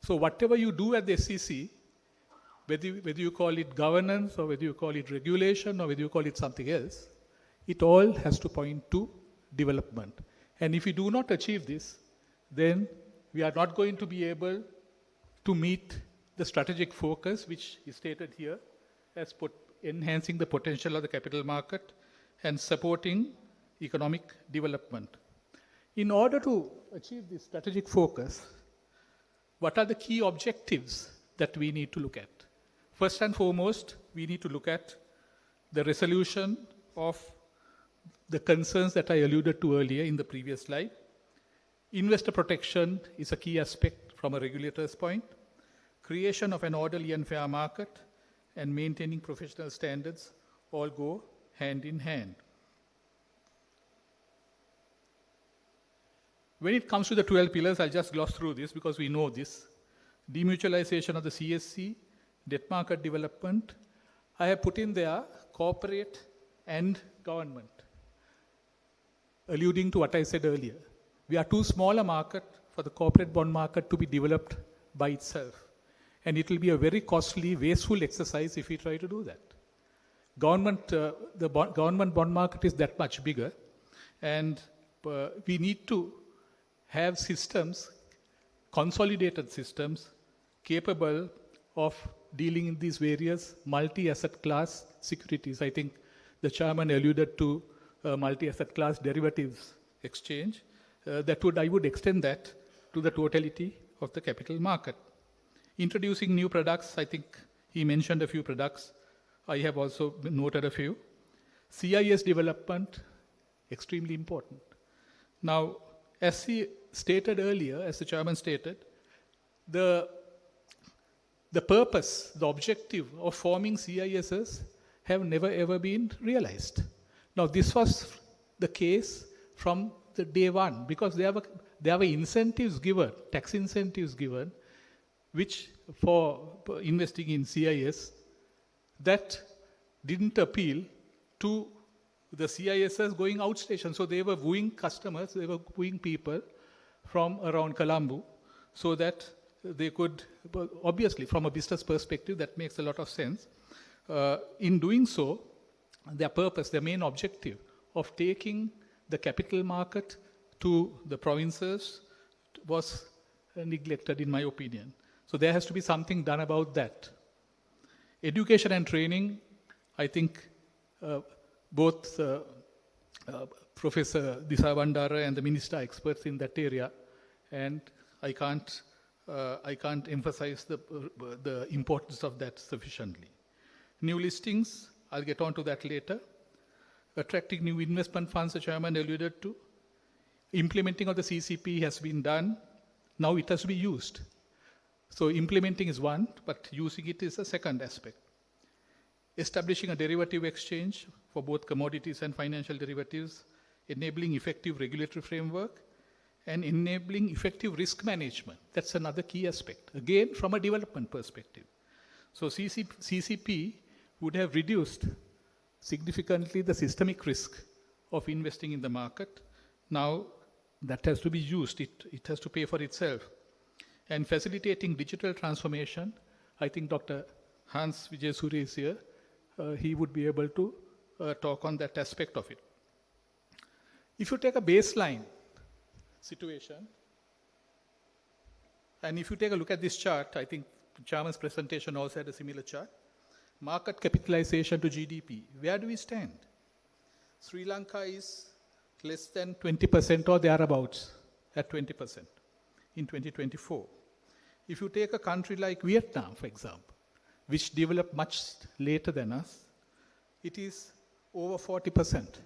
So whatever you do at the SEC, whether you call it governance or whether you call it regulation or whether you call it something else, it all has to point to development. And if we do not achieve this, then we are not going to be able to meet the strategic focus, which is stated here as enhancing the potential of the capital market and supporting economic development. In order to achieve this strategic focus, what are the key objectives that we need to look at? First and foremost, we need to look at the resolution of the concerns that I alluded to earlier in the previous slide. Investor protection is a key aspect from a regulator's point. Creation of an orderly and fair market and maintaining professional standards all go hand in hand. When it comes to the 12 pillars, I'll just gloss through this because we know this. Demutualization of the CSC, debt market development. I have put in there corporate and government, alluding to what I said earlier. we are too small a market for the corporate bond market to be developed by itself. And it will be a very costly, wasteful exercise if we try to do that. Government bond market is that much bigger, and we need to have systems, consolidated systems, capable of dealing in these various multi-asset class securities. I think the chairman alluded to multi-asset class derivatives exchange. I would extend that to the totality of the capital market. Introducing new products, I think he mentioned a few products. I have also noted a few. CIS development, extremely important. Now, as he stated earlier, as the chairman stated, the purpose, the objective of forming CISs have never ever been realized. Now, this was the case from the day one, because there were incentives given, tax incentives given, which for investing in CIS, that didn't appeal to the CISs going outstation. So they were wooing customers, they were wooing people from around Colombo, so that they could, obviously from a business perspective, that makes a lot of sense. In doing so, their purpose, their main objective of taking the capital market to the provinces was neglected, in my opinion. So there has to be something done about that. Education and training, I think both Professor Disavandara and the minister are experts in that area, and I can't emphasize the importance of that sufficiently. New listings, I'll get on to that later. Attracting new investment funds, the chairman alluded to. Implementing of the CCP has been done. Now it has to be used. So implementing is one, but using it is a second aspect. Establishing a derivative exchange for both commodities and financial derivatives, enabling effective regulatory framework, and enabling effective risk management. That's another key aspect, again from a development perspective. So CCP would have reduced significantly the systemic risk of investing in the market. Now that has to be used, it has to pay for itself. And facilitating digital transformation, I think Dr. Hans Vijayasuri is here. He would be able to talk on that aspect of it. If you take a baseline situation, and if you take a look at this chart, I think the chairman's presentation also had a similar chart. Market capitalization to GDP, where do we stand? Sri Lanka is less than 20% or thereabouts, at 20% in 2024. If you take a country like Vietnam, for example, which developed much later than us, it is over 40%.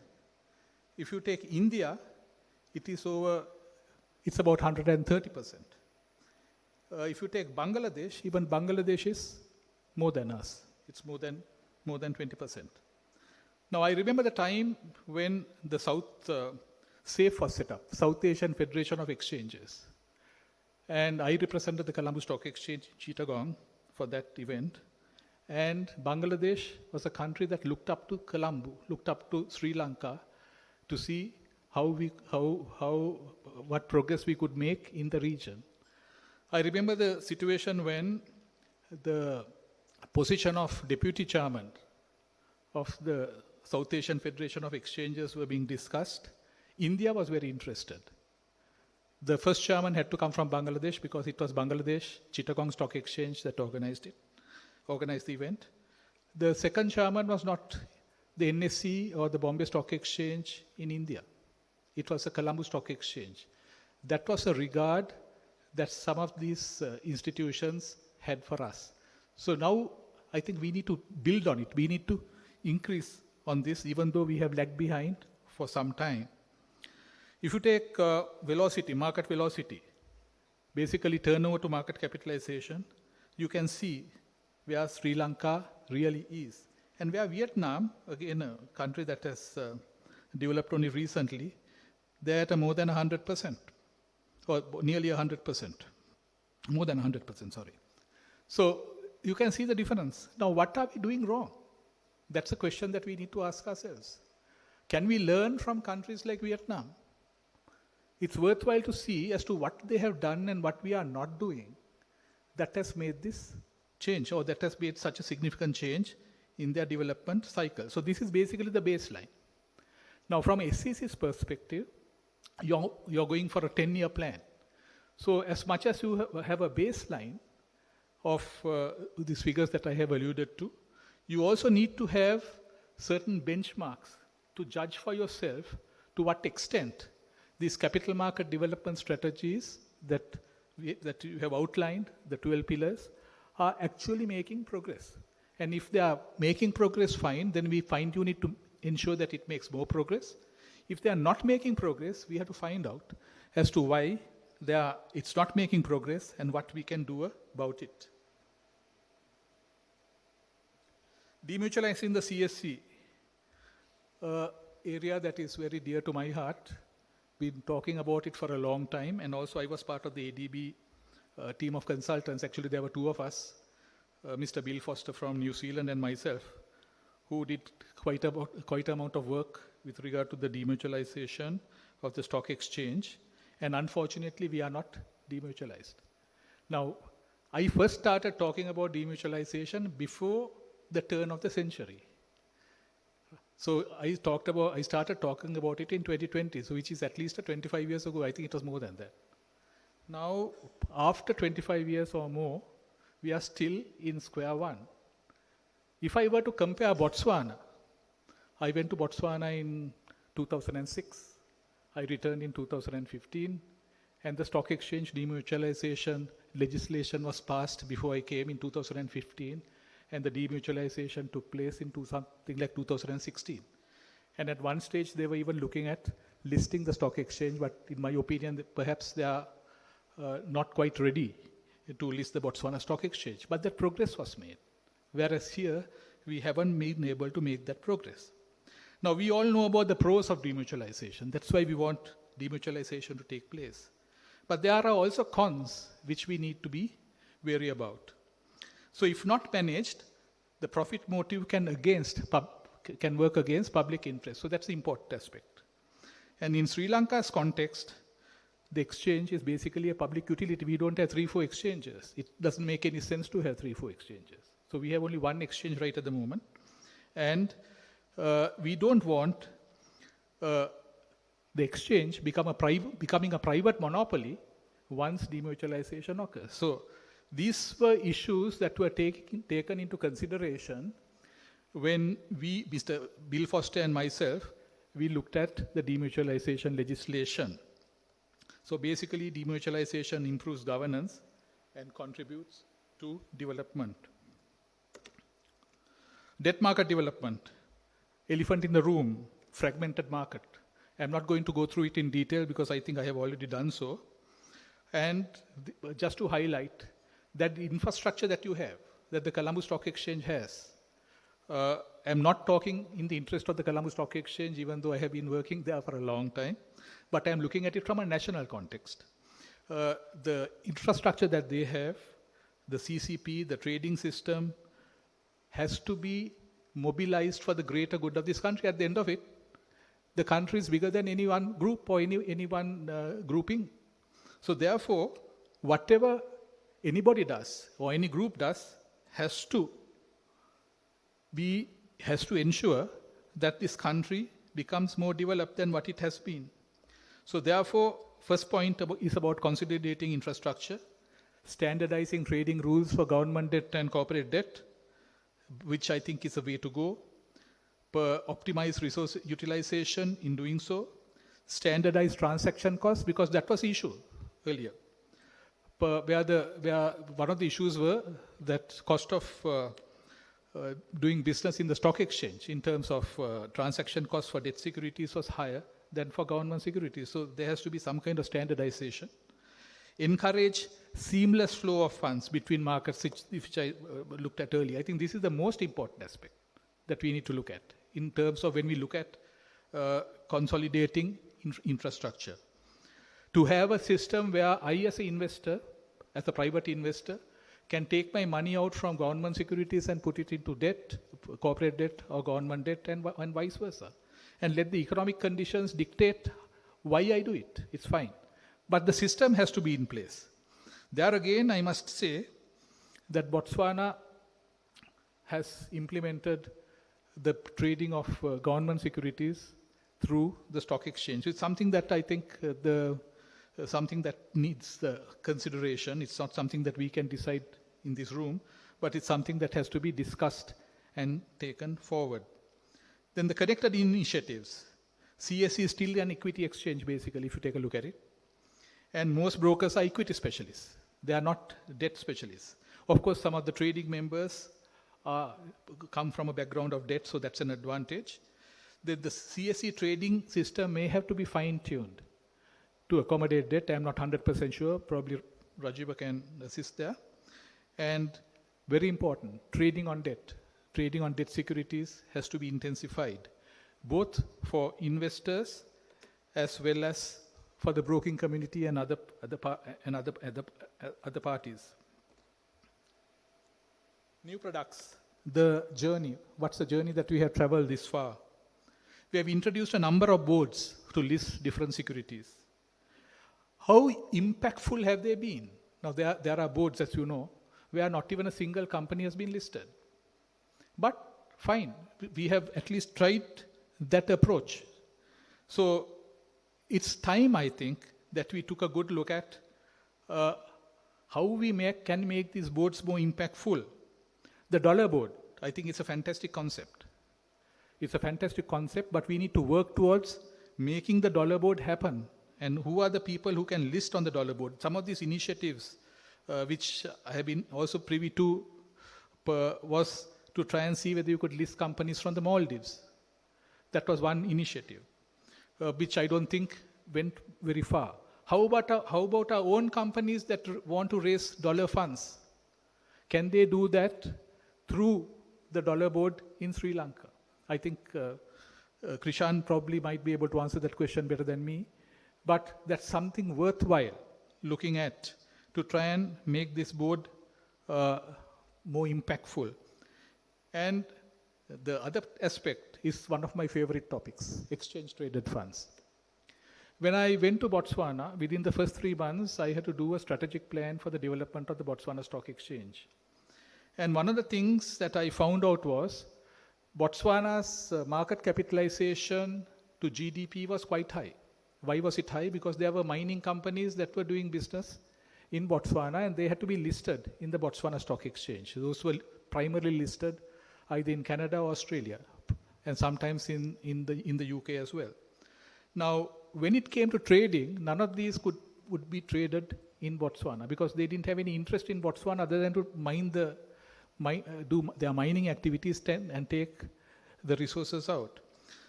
If you take India, it's about 130%. If you take Bangladesh, even Bangladesh is more than us. It's more than 20%. Now, I remember the time when the SAFE was set up, South Asian Federation of Exchanges. And I represented the Colombo Stock Exchange in Chittagong for that event. And Bangladesh was a country that looked up to Colombo, looked up to Sri Lanka to see what progress we could make in the region. I remember the situation when the position of deputy chairman of the South Asian Federation of Exchanges were being discussed. India was very interested. The first chairman had to come from Bangladesh because it was Bangladesh Chittagong Stock Exchange that organized the event. The second chairman was not the NSE or the Bombay Stock Exchange in India. It was the Colombo Stock Exchange. That was a regard that some of these institutions had for us. So now I think we need to build on it. We need to increase on this, even though we have lagged behind for some time. If you take velocity, market velocity, basically turnover to market capitalization, you can see where Sri Lanka really is. And where Vietnam, again a country that has developed only recently, they're at more than 100%, or nearly 100%, more than 100%, sorry. So you can see the difference. Now, what are we doing wrong? That's a question that we need to ask ourselves. Can we learn from countries like Vietnam? it's worthwhile to see as to what they have done and what we are not doing that has made this change, or that has made such a significant change in their development cycle. So this is basically the baseline. Now, from SCC's perspective, you're going for a 10-year plan. So as much as you have a baseline of these figures that I have alluded to, you also need to have certain benchmarks to judge for yourself to what extent these capital market development strategies that you have outlined, the 12 pillars, are actually making progress. And if they are making progress, fine, then we fine-tune it to ensure that it makes more progress. If they are not making progress, we have to find out as to why it's not making progress and what we can do about it. Demutualizing the CSC, area that is very dear to my heart. Been talking about it for a long time, and also I was part of the ADB team of consultants. Actually, there were two of us, Mr. Bill Foster from New Zealand and myself, who did quite amount of work with regard to the demutualization of the stock exchange. And unfortunately, we are not demutualized. Now, I first started talking about demutualization before the turn of the century. So I started talking about it in 2020, so which is at least 25 years ago. I think it was more than that. Now, after 25 years or more, we are still in square one. If I were to compare Botswana, I went to Botswana in 2006. I returned in 2015, and the stock exchange demutualization legislation was passed before I came in 2015, and the demutualization took place in something like 2016. And at one stage, they were even looking at listing the stock exchange, but in my opinion, perhaps they are not quite ready to list the Botswana Stock Exchange. But that progress was made, whereas here, we haven't been able to make that progress. Now, we all know about the pros of demutualization. That's why we want demutualization to take place. But there are also cons which we need to be wary about. So if not managed, the profit motive can work against public interest. So that's the important aspect. And in Sri Lanka's context, the exchange is basically a public utility. We don't have 3-4 exchanges. It doesn't make any sense to have 3-4 exchanges. So we have only one exchange right at the moment. And we don't want the exchange becoming a private monopoly once demutualization occurs. So these were issues that were taken into consideration when Mr. Bill Foster and myself, we looked at the demutualization legislation. So basically, demutualization improves governance and contributes to development. Debt market development, elephant in the room, fragmented market. I'm not going to go through it in detail because I think I have already done so. And just to highlight that the infrastructure that you have, that the Colombo Stock Exchange has, I'm not talking in the interest of the Colombo Stock Exchange, even though I have been working there for a long time, but I'm looking at it from a national context. The infrastructure that they have, the CCP, the trading system, has to be mobilized for the greater good of this country. At the end of it, the country is bigger than any one group or any one grouping. So therefore, whatever anybody does or any group does has to ensure that this country becomes more developed than what it has been. So therefore, first point is about consolidating infrastructure, standardizing trading rules for government debt and corporate debt, which I think is a way to go. Optimize resource utilization in doing so. Standardize transaction costs, because that was the issue earlier. Where one of the issues were that cost of doing business in the stock exchange in terms of transaction costs for debt securities was higher than for government securities. So there has to be some kind of standardization. Encourage seamless flow of funds between markets, which I looked at earlier. I think this is the most important aspect that we need to look at in terms of when we look at consolidating infrastructure. To have a system where I, as an investor, as a private investor, can take my money out from government securities and put it into debt, corporate debt or government debt, and vice versa. And let the economic conditions dictate why I do it. It's fine. But the system has to be in place. There again, I must say that Botswana has implemented the trading of government securities through the stock exchange. It's something that I think something that needs consideration. It's not something that we can decide in this room, but it's something that has to be discussed and taken forward. Then the connected initiatives. CSE is still an equity exchange, basically, if you take a look at it. And most brokers are equity specialists. They are not debt specialists. Of course, some of the trading members come from a background of debt, so that's an advantage. The CSE trading system may have to be fine-tuned to accommodate debt. I'm not 100% sure. Probably Rajiva can assist there. And very important, trading on debt. Trading on debt securities has to be intensified, both for investors as well as for the broking community and other parties. New products, the journey. What's the journey that we have traveled this far? We have introduced a number of boards to list different securities. How impactful have they been? Now, there are boards, as you know, where not even a single company has been listed. But fine, we have at least tried that approach. So it's time, I think, that we took a good look at how we can make these boards more impactful. The dollar board, I think it's a fantastic concept. It's a fantastic concept, but we need to work towards making the dollar board happen. And who are the people who can list on the dollar board? Some of these initiatives, which I have been also privy to, was to try and see whether you could list companies from the Maldives. That was one initiative, which I don't think went very far. How about our own companies that want to raise dollar funds? Can they do that through the dollar board in Sri Lanka? I think Krishan probably might be able to answer that question better than me. But that's something worthwhile looking at to try and make this board more impactful. And the other aspect is one of my favorite topics, exchange-traded funds. When I went to Botswana, within the first 3 months, I had to do a strategic plan for the development of the Botswana Stock Exchange. And one of the things that I found out was Botswana's market capitalization to GDP was quite high. Why was it high? Because there were mining companies that were doing business in Botswana, and they had to be listed in the Botswana Stock Exchange. Those were primarily listed either in Canada or Australia, and sometimes in the UK as well. Now, when it came to trading, none of these would be traded in Botswana because they didn't have any interest in Botswana other than to do their mining activities and take the resources out.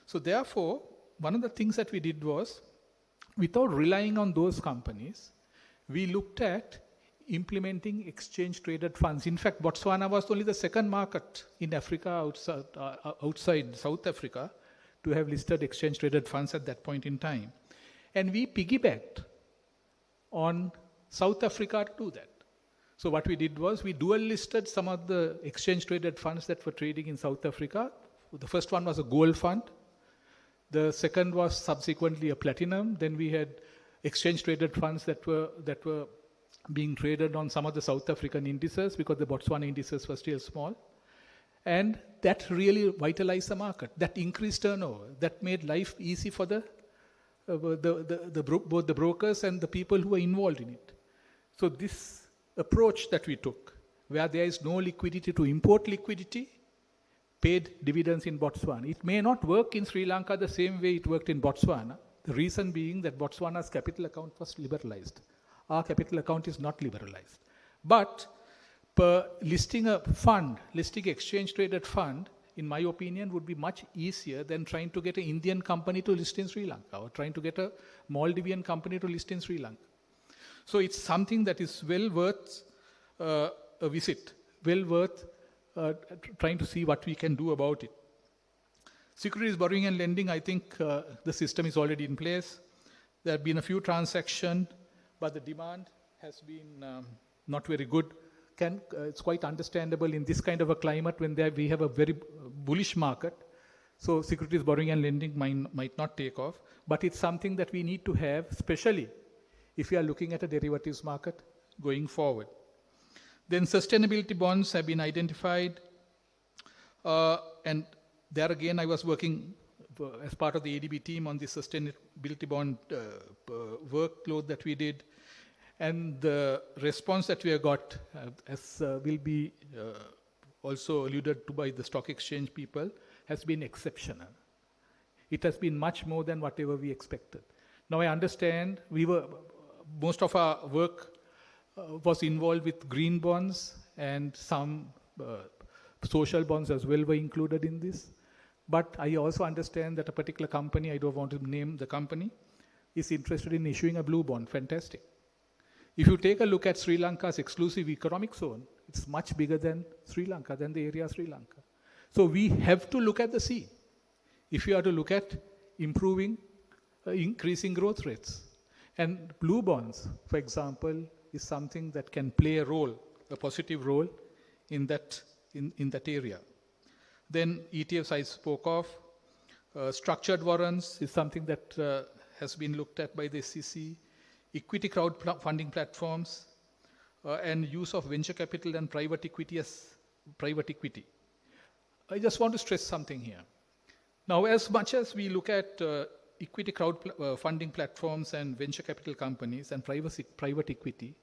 So therefore, one of the things that we did was, without relying on those companies, we looked at implementing exchange-traded funds. In fact, Botswana was only the second market in Africa outside South Africa to have listed exchange-traded funds at that point in time. And we piggybacked on South Africa to do that. So what we did was we dual-listed some of the exchange-traded funds that were trading in South Africa. The first one was a gold fund. The second was subsequently a platinum. Then we had exchange-traded funds that were being traded on some of the South African indices because the Botswana indices were still small. And that really vitalized the market. That increased turnover. That made life easy for both the brokers and the people who were involved in it. So this approach that we took, where there is no liquidity to import liquidity, paid dividends in Botswana. It may not work in Sri Lanka the same way it worked in Botswana. The reason being that Botswana's capital account was liberalized. Our capital account is not liberalized. But listing a fund, listing exchange-traded fund, in my opinion, would be much easier than trying to get an Indian company to list in Sri Lanka or trying to get a Maldivian company to list in Sri Lanka. So it's something that is well worth a visit, well worth trying to see what we can do about it. Securities borrowing and lending, I think the system is already in place. There have been a few transactions, but the demand has been not very good. It's quite understandable in this kind of a climate when we have a very bullish market. So securities borrowing and lending might not take off, but it's something that we need to have, especially if we are looking at a derivatives market going forward. Then sustainability bonds have been identified, and there again I was working as part of the ADB team on the sustainability bond workload that we did, and the response that we have got, as will be also alluded to by the stock exchange people, has been exceptional. It has been much more than whatever we expected. Now I understand most of our work was involved with green bonds, and some social bonds as well were included in this. But I also understand that a particular company, I don't want to name the company, is interested in issuing a blue bond. Fantastic. If you take a look at Sri Lanka's exclusive economic zone, it's much bigger than Sri Lanka, than the area of Sri Lanka. So we have to look at the sea if we are to look at improving, increasing growth rates. And blue bonds, for example, is something that can play a role, a positive role in that area. Then ETFs I spoke of. Structured warrants is something that has been looked at by the SEC. Equity crowdfunding platforms, and use of venture capital and private equity as private equity. I just want to stress something here. Now, as much as we look at equity crowdfunding platforms and venture capital companies and private equity,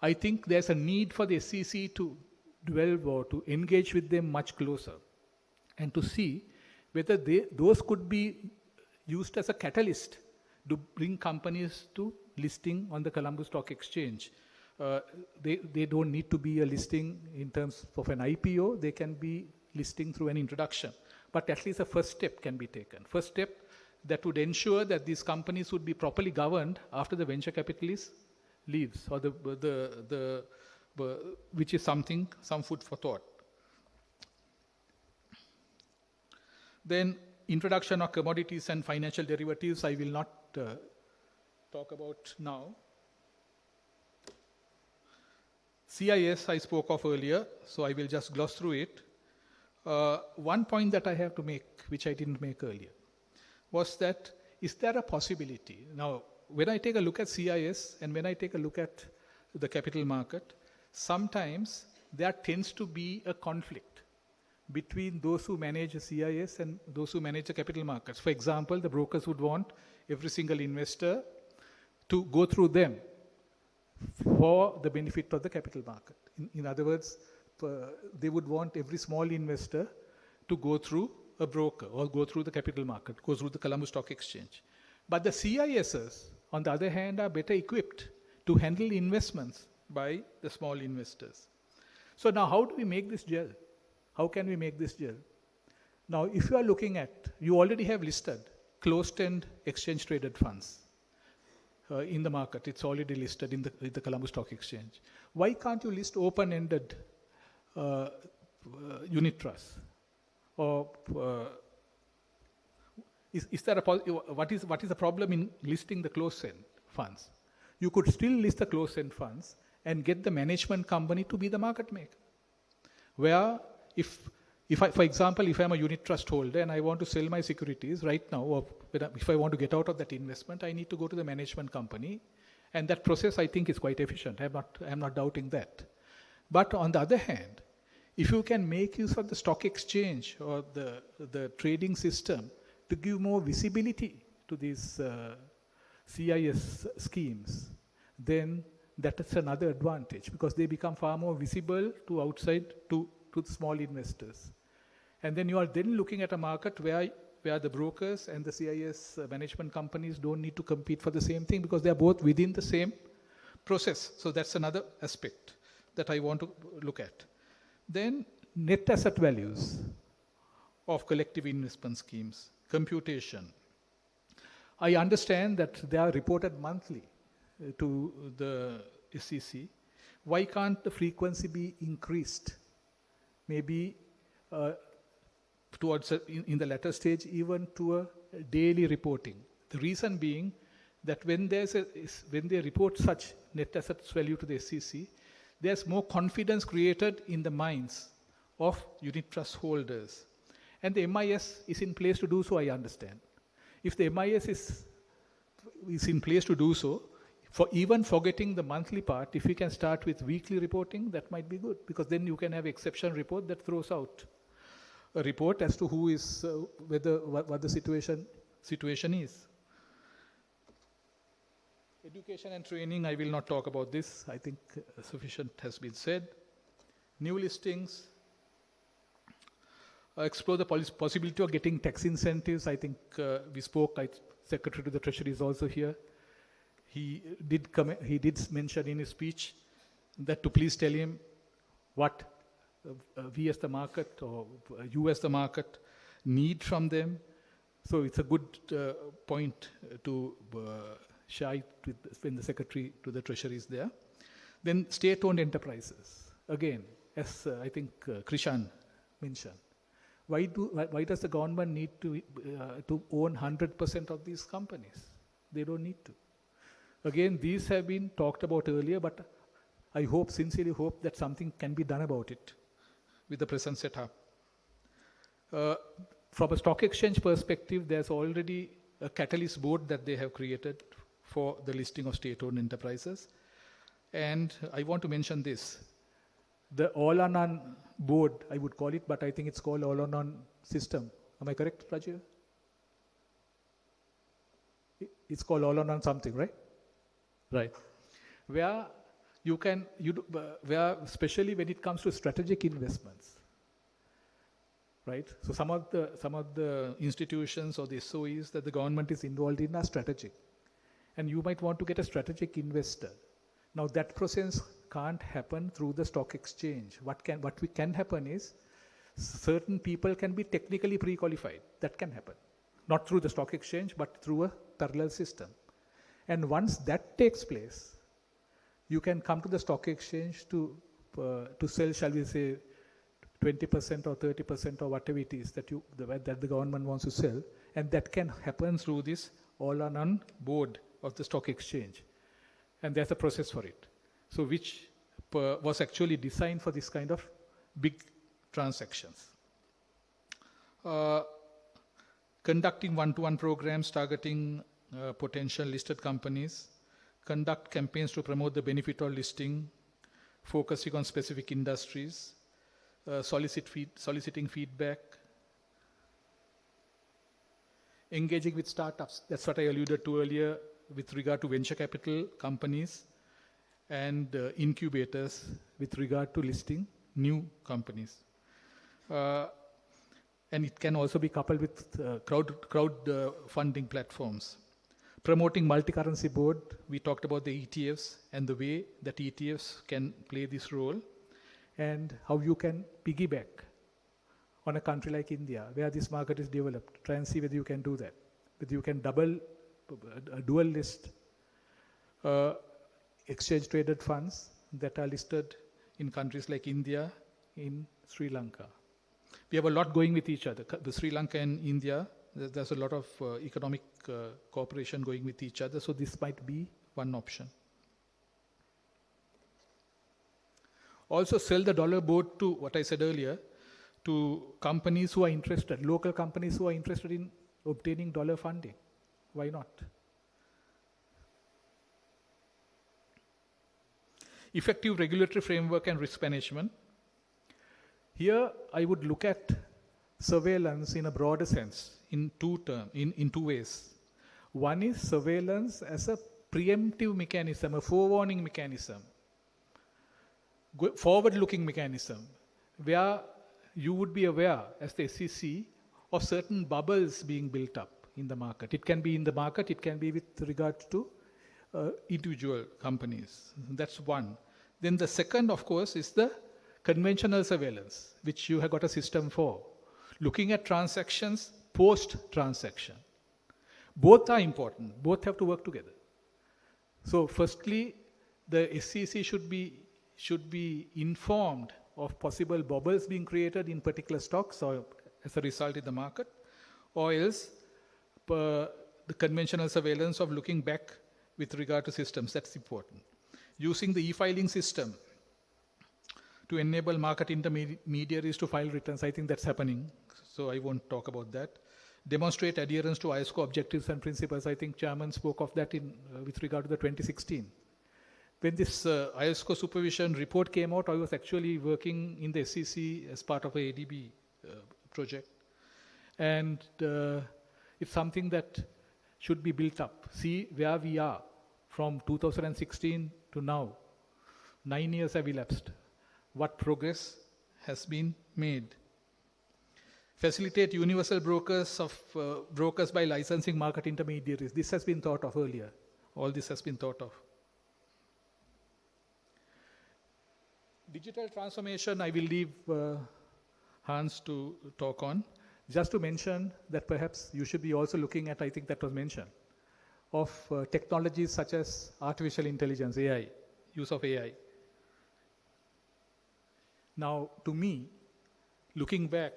I think there's a need for the SEC to delve or to engage with them much closer and to see whether those could be used as a catalyst to bring companies to listing on the Colombo Stock Exchange. They don't need to be a listing in terms of an IPO. They can be listing through an introduction. But at least a first step can be taken. First step that would ensure that these companies would be properly governed after the venture capitalist leaves, or which is some food for thought. Then introduction of commodities and financial derivatives, I will not talk about now. CIS I spoke of earlier, so I will just gloss through it. One point that I have to make, which I didn't make earlier, was that is there a possibility? Now, when I take a look at CIS and when I take a look at the capital market, sometimes there tends to be a conflict between those who manage a CIS and those who manage the capital markets. For example, the brokers would want every single investor to go through them for the benefit of the capital market. In other words, they would want every small investor to go through a broker or go through the capital market, go through the Colombo Stock Exchange. But the CISs, on the other hand, are better equipped to handle investments by the small investors. So now how do we make this gel? How can we make this gel? Now, if you are looking at, you already have listed closed-end exchange-traded funds in the market. It's already listed in the Colombo Stock Exchange. Why can't you list open-ended unit trusts? Or what is the problem in listing the closed-end funds? You could still list the closed-end funds and get the management company to be the market maker. Where if I, for example, if I'm a unit trust holder and I want to sell my securities right now, or if I want to get out of that investment, I need to go to the management company, and that process I think is quite efficient. I'm not doubting that. But on the other hand, if you can make use of the stock exchange or the trading system to give more visibility to these CIS schemes, then that is another advantage, because they become far more visible to outside, to the small investors. And then you are then looking at a market where the brokers and the CIS management companies don't need to compete for the same thing, because they are both within the same process. So that's another aspect that I want to look at. Then net asset values of collective investment schemes, computation. I understand that they are reported monthly to the SEC. Why can't the frequency be increased? Maybe towards in the latter stage, even to a daily reporting. The reason being that when they report such net assets value to the SEC, there's more confidence created in the minds of unit trust holders. And the MIS is in place to do so, I understand. If the MIS is in place to do so, for even forgetting the monthly part, if we can start with weekly reporting, that might be good, because then you can have exception report that throws out a report as to who is, what the situation is. Education and training, I will not talk about this. I think sufficient has been said. New listings, explore the possibility of getting tax incentives. I think we spoke, Secretary to the Treasury is also here. He did mention in his speech that to please tell him what we as the market or you as the market need from them. So it's a good point to share when the Secretary to the Treasury is there. Then state-owned enterprises. Again, as I think Krishan mentioned, why does the government need to own 100% of these companies? They don't need to. Again, these have been talked about earlier, but I sincerely hope that something can be done about it with the present setup. From a stock exchange perspective, there's already a catalyst board that they have created for the listing of state-owned enterprises. And I want to mention this. The all-or-none board, I would call it, but I think it's called all-or-none system. Am I correct, Prachi? It's called all-or-none something, right? Right. Where where especially when it comes to strategic investments, right? So some of the institutions or the SOEs that the government is involved in are strategic, and you might want to get a strategic investor. Now that process can't happen through the stock exchange. What can happen is certain people can be technically pre-qualified. That can happen, not through the stock exchange, but through a parallel system. And once that takes place, you can come to the stock exchange to sell, shall we say, 20% or 30% or whatever it is that the government wants to sell, and that can happen through this all-or-none board of the stock exchange. And there's a process for it. So which was actually designed for this kind of big transactions. Conducting one-to-one programs targeting potential listed companies, conduct campaigns to promote the benefit of listing, focusing on specific industries, soliciting feedback, engaging with startups. That's what I alluded to earlier with regard to venture capital companies and incubators with regard to listing new companies. And it can also be coupled with crowd funding platforms. Promoting multi-currency board, we talked about the ETFs and the way that ETFs can play this role, and how you can piggyback on a country like India, where this market is developed. Try and see whether you can do that. Whether you can dual list exchange-traded funds that are listed in countries like India, in Sri Lanka. We have a lot going with each other. The Sri Lanka and India, there's a lot of economic cooperation going with each other, so this might be one option. Also sell the dollar board to, what I said earlier, to companies who are interested, local companies who are interested in obtaining dollar funding. Why not? Effective regulatory framework and risk management. Here I would look at surveillance in a broader sense, in two ways. One is surveillance as a preemptive mechanism, a forewarning mechanism, forward-looking mechanism, where you would be aware as the SEC of certain bubbles being built up in the market. It can be in the market, it can be with regard to individual companies. That's one. Then the second, of course, is the conventional surveillance, which you have got a system for. Looking at transactions post-transaction. Both are important. Both have to work together. So firstly, the SEC should be informed of possible bubbles being created in particular stocks or as a result in the market, or else the conventional surveillance of looking back with regard to systems. That's important. Using the e-filing system to enable market intermediaries to file returns. I think that's happening. so I won't talk about that. Demonstrate adherence to ISCO objectives and principles. I think Chairman spoke of that with regard to the 2016. When this ISCO supervision report came out, I was actually working in the SEC as part of a ADB project. And it's something that should be built up. See where we are from 2016 to now. 9 years have elapsed. What progress has been made? Facilitate universal brokers by licensing market intermediaries. This has been thought of earlier. All this has been thought of. Digital transformation, I will leave Hans to talk on. Just to mention that perhaps you should be also looking at, I think that was mentioned, of technologies such as artificial intelligence, AI, use of AI. Now, to me, looking back,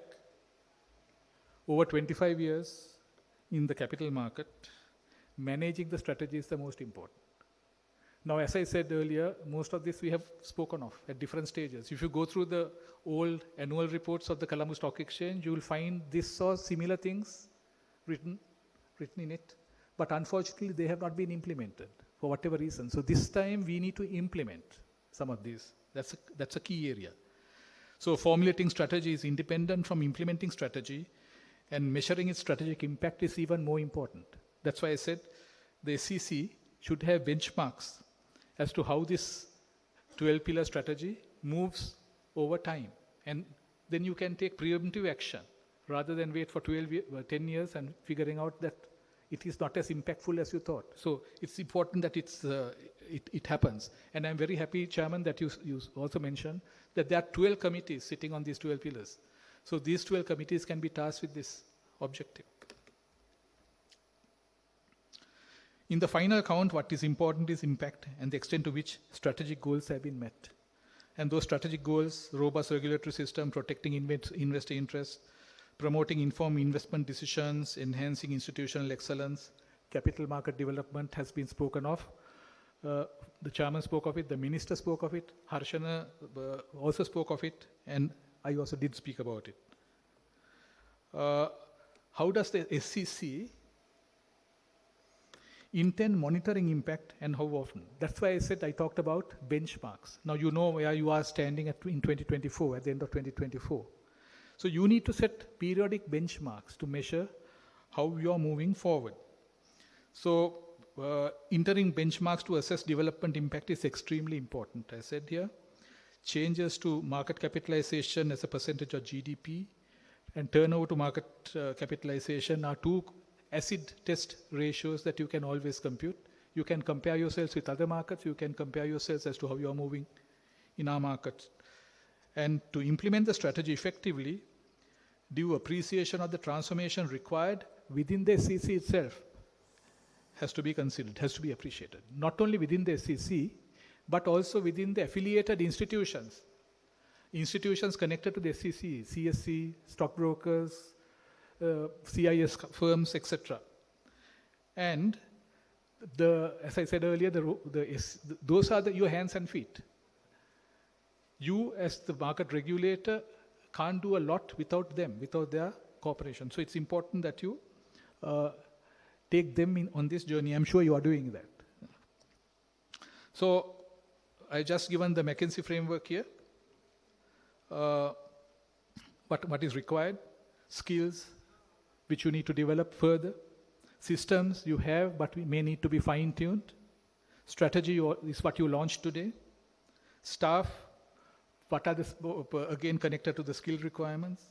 over 25 years in the capital market, managing the strategy is the most important. Now, as I said earlier, most of this we have spoken of at different stages. If you go through the old annual reports of the Colombo Stock Exchange, you will find this or similar things written in it. But unfortunately, they have not been implemented for whatever reason. So this time we need to implement some of these. That's a key area. So formulating strategy is independent from implementing strategy, and measuring its strategic impact is even more important. That's why I said the SEC should have benchmarks as to how this 12-pillar strategy moves over time. And then you can take preemptive action rather than wait for 10 years and figuring out that it is not as impactful as you thought. So it's important that it happens. And I'm very happy, Chairman, that you also mentioned that there are 12 committees sitting on these 12 pillars. So these 12 committees can be tasked with this objective. In the final count, what is important is impact and the extent to which strategic goals have been met. And those strategic goals, robust regulatory system, protecting investor interests, promoting informed investment decisions, enhancing institutional excellence, capital market development has been spoken of. The Chairman spoke of it, the Minister spoke of it, Harshana also spoke of it, and I also did speak about it. How does the SEC intend monitoring impact and how often? That's why I said I talked about benchmarks. Now you know where you are standing in 2024, at the end of 2024. So you need to set periodic benchmarks to measure how you are moving forward. So entering benchmarks to assess development impact is extremely important. I said here, changes to market capitalization as a percentage of GDP and turnover to market capitalization are two acid test ratios that you can always compute. You can compare yourselves with other markets. You can compare yourselves as to how you are moving in our markets. And to implement the strategy effectively, due appreciation of the transformation required within the SEC itself has to be considered, has to be appreciated. Not only within the SEC, but also within the affiliated institutions. Institutions connected to the SEC, CSC, stockbrokers, CIS firms, etc. And as I said earlier, those are your hands and feet. You, as the market regulator, can't do a lot without them, without their cooperation. So it's important that you take them on this journey. I'm sure you are doing that. So I just given the McKinsey framework here. What is required? Skills, which you need to develop further. Systems you have, but may need to be fine-tuned. Strategy is what you launched today. Staff, what are again connected to the skill requirements.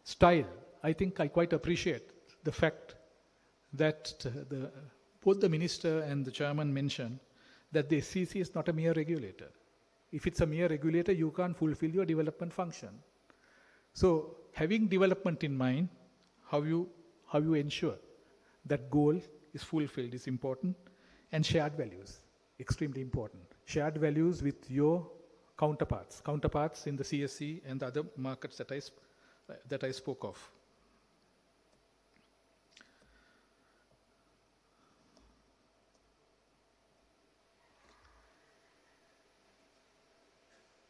Style, I think I quite appreciate the fact that both the Minister and the Chairman mentioned that the SEC is not a mere regulator. If it's a mere regulator, you can't fulfill your development function. So having development in mind, how you ensure that goal is fulfilled is important. And shared values, extremely important. Shared values with your counterparts in the CSC and the other markets that I spoke of.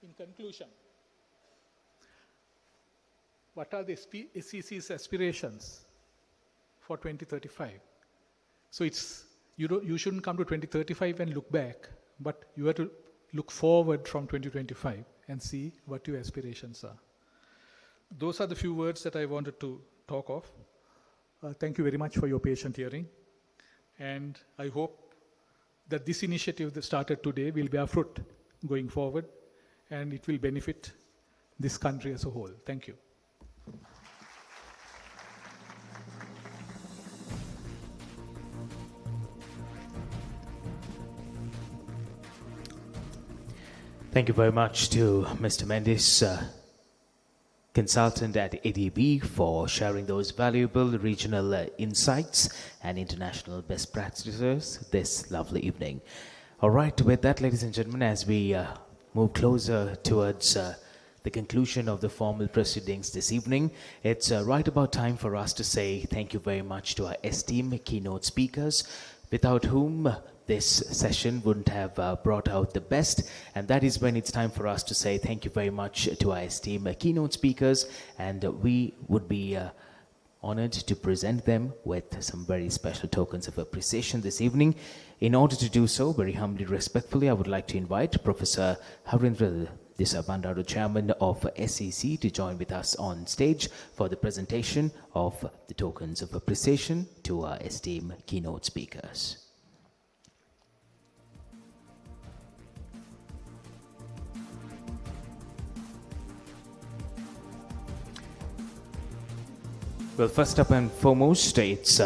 In conclusion, what are the SEC's aspirations for 2035? So you shouldn't come to 2035 and look back, but you have to look forward from 2025 and see what your aspirations are. Those are the few words that I wanted to talk of. Thank you very much for your patient hearing. And I hope that this initiative that started today will bear fruit going forward, and it will benefit this country as a whole. Thank you. Thank you very much to Mr. Mendes, consultant at ADB, for sharing those valuable regional insights and international best practices this lovely evening. All right, with that, ladies and gentlemen, as we move closer towards the conclusion of the formal proceedings this evening, it's right about time for us to say thank you very much to our esteemed keynote speakers, without whom this session wouldn't have brought out the best. And that is when it's time for us to say thank you very much to our esteemed keynote speakers, and we would be honored to present them with some very special tokens of appreciation this evening. In order to do so, very humbly, respectfully, I would like to invite Professor Harindra Desabandaru, Chairman of SEC, to join with us on stage for the presentation of the tokens of appreciation to our esteemed keynote speakers. Well, first up and foremost, it's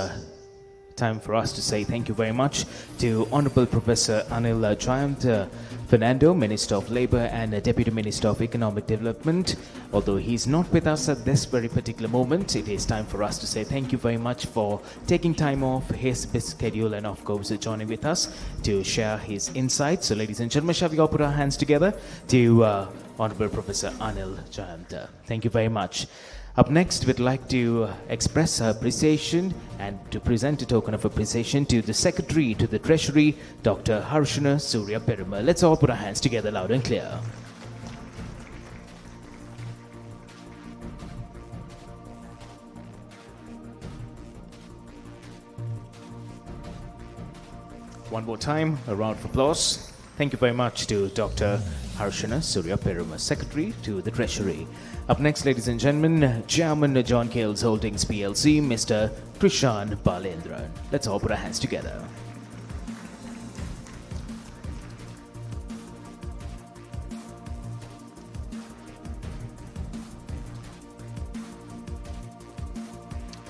time for us to say thank you very much to Honorable Professor Anil Jayant Fernando, Minister of Labour and Deputy Minister of Economic Development. Although he's not with us at this very particular moment, it is time for us to say thank you very much for taking time off his busy schedule and of course joining with us to share his insights. So ladies and gentlemen, shall we all put our hands together to Honorable Professor Anil Jayant. Thank you very much. Up next, we'd like to express our appreciation and to present a token of appreciation to the Secretary to the Treasury, Dr. Harshana Surya Perumal. Let's all put our hands together loud and clear. One more time, a round of applause. Thank you very much to Dr. Harshana Surya Perumal, Secretary to the Treasury. Up next, ladies and gentlemen, Chairman John Kales Holdings PLC, Mr. Krishan Balendran. Let's all put our hands together.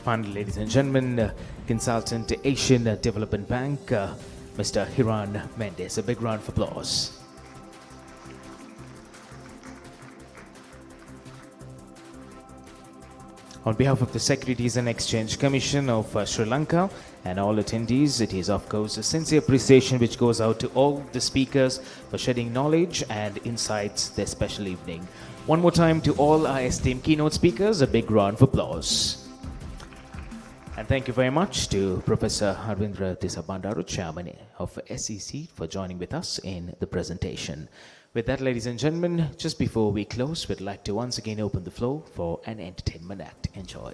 Finally, ladies and gentlemen, Consultant Asian Development Bank, Mr. Hiran Mendes. A big round of applause. On behalf of the Securities and Exchange Commission of Sri Lanka and all attendees, it is of course a sincere appreciation which goes out to all the speakers for shedding knowledge and insights this special evening. One more time to all our esteemed keynote speakers, a big round of applause. And thank you very much to Professor Harindra Desabandaru, Chairman of SEC, for joining with us in the presentation. With that, ladies and gentlemen, just before we close, we'd like to once again open the floor for an entertainment act. Enjoy.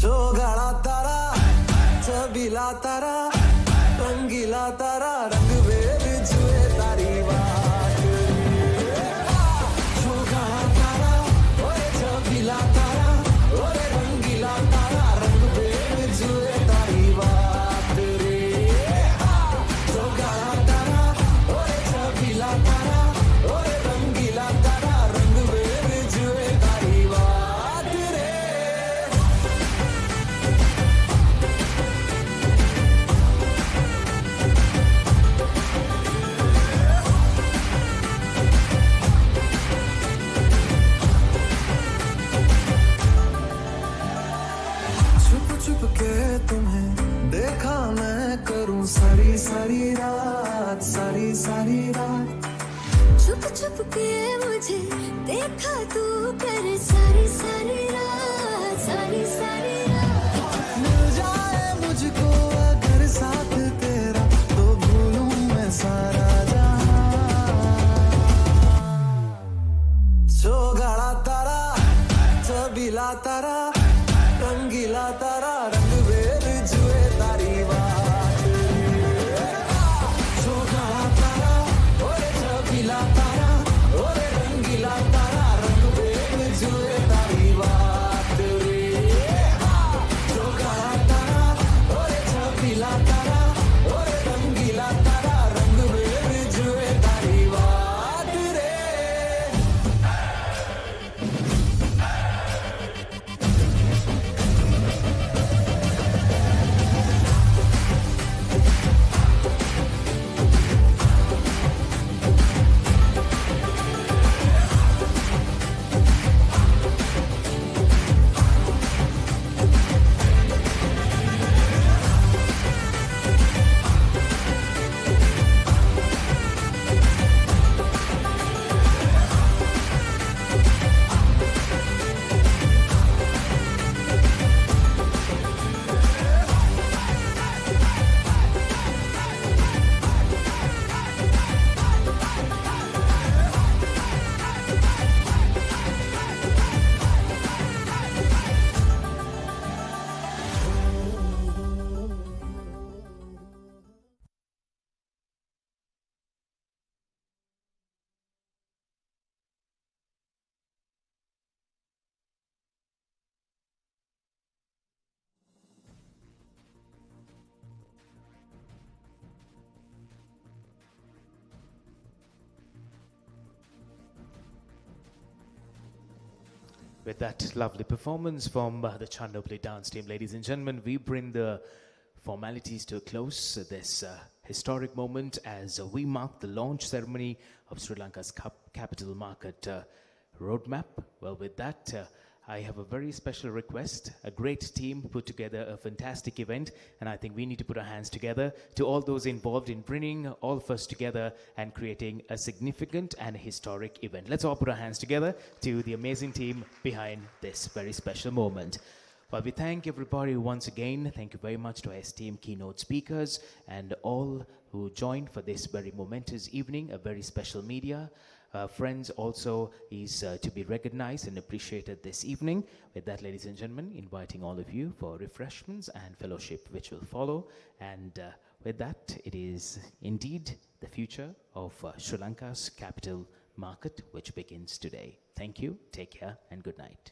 चोगाळा तारा चबिला तारा रंगीला तारा रंग where जुए तारी बात चोगाळा तारा ओए चबिला तारा ओए रंगीला तारा रंग where जुए तारी बात रे चोगाळा तारा ओए चबिला तारा ओए रंगीला तारा रंग वेर जुए तारी बात रे छुप छुप के तुम्हें देखा मैं करूं सारी सारी रात सारी सारी रात छुप छुप के मुझे देखा तू कर सारी सारी रात सारी सारी रात मिल जाए मुझको अगर साथ तेरा तो भूलूं मैं सारा जहां चोगाळा तारा चबिला तारा रंगीला तारा रंग वेर जुए तारी बात चोगाळा तारा ओरे चबिला तारा ओरे रंगीला तारा रंग वेर जुए तारी बात रे चोगाळा तारा ओरे चबिला तारा ओरे रंगीला तारा रंग वेर जुए तारी बात रे With that lovely performance from the Chandopli dance team, ladies and gentlemen, we bring the formalities to a close. This historic moment as we mark the launch ceremony of Sri Lanka's capital market roadmap. Well, with that, I have a very special request. A great team put together a fantastic event, and I think we need to put our hands together to all those involved in bringing all of us together and creating a significant and historic event. Let's all put our hands together to the amazing team behind this very special moment. Well, we thank everybody once again. Thank you very much to our esteemed keynote speakers and all who joined for this very momentous evening, a very special media. Friends also is to be recognized and appreciated this evening. With that, ladies and gentlemen, inviting all of you for refreshments and fellowship which will follow. And with that, it is indeed the future of Sri Lanka's capital market which begins today. Thank you, take care, and good night.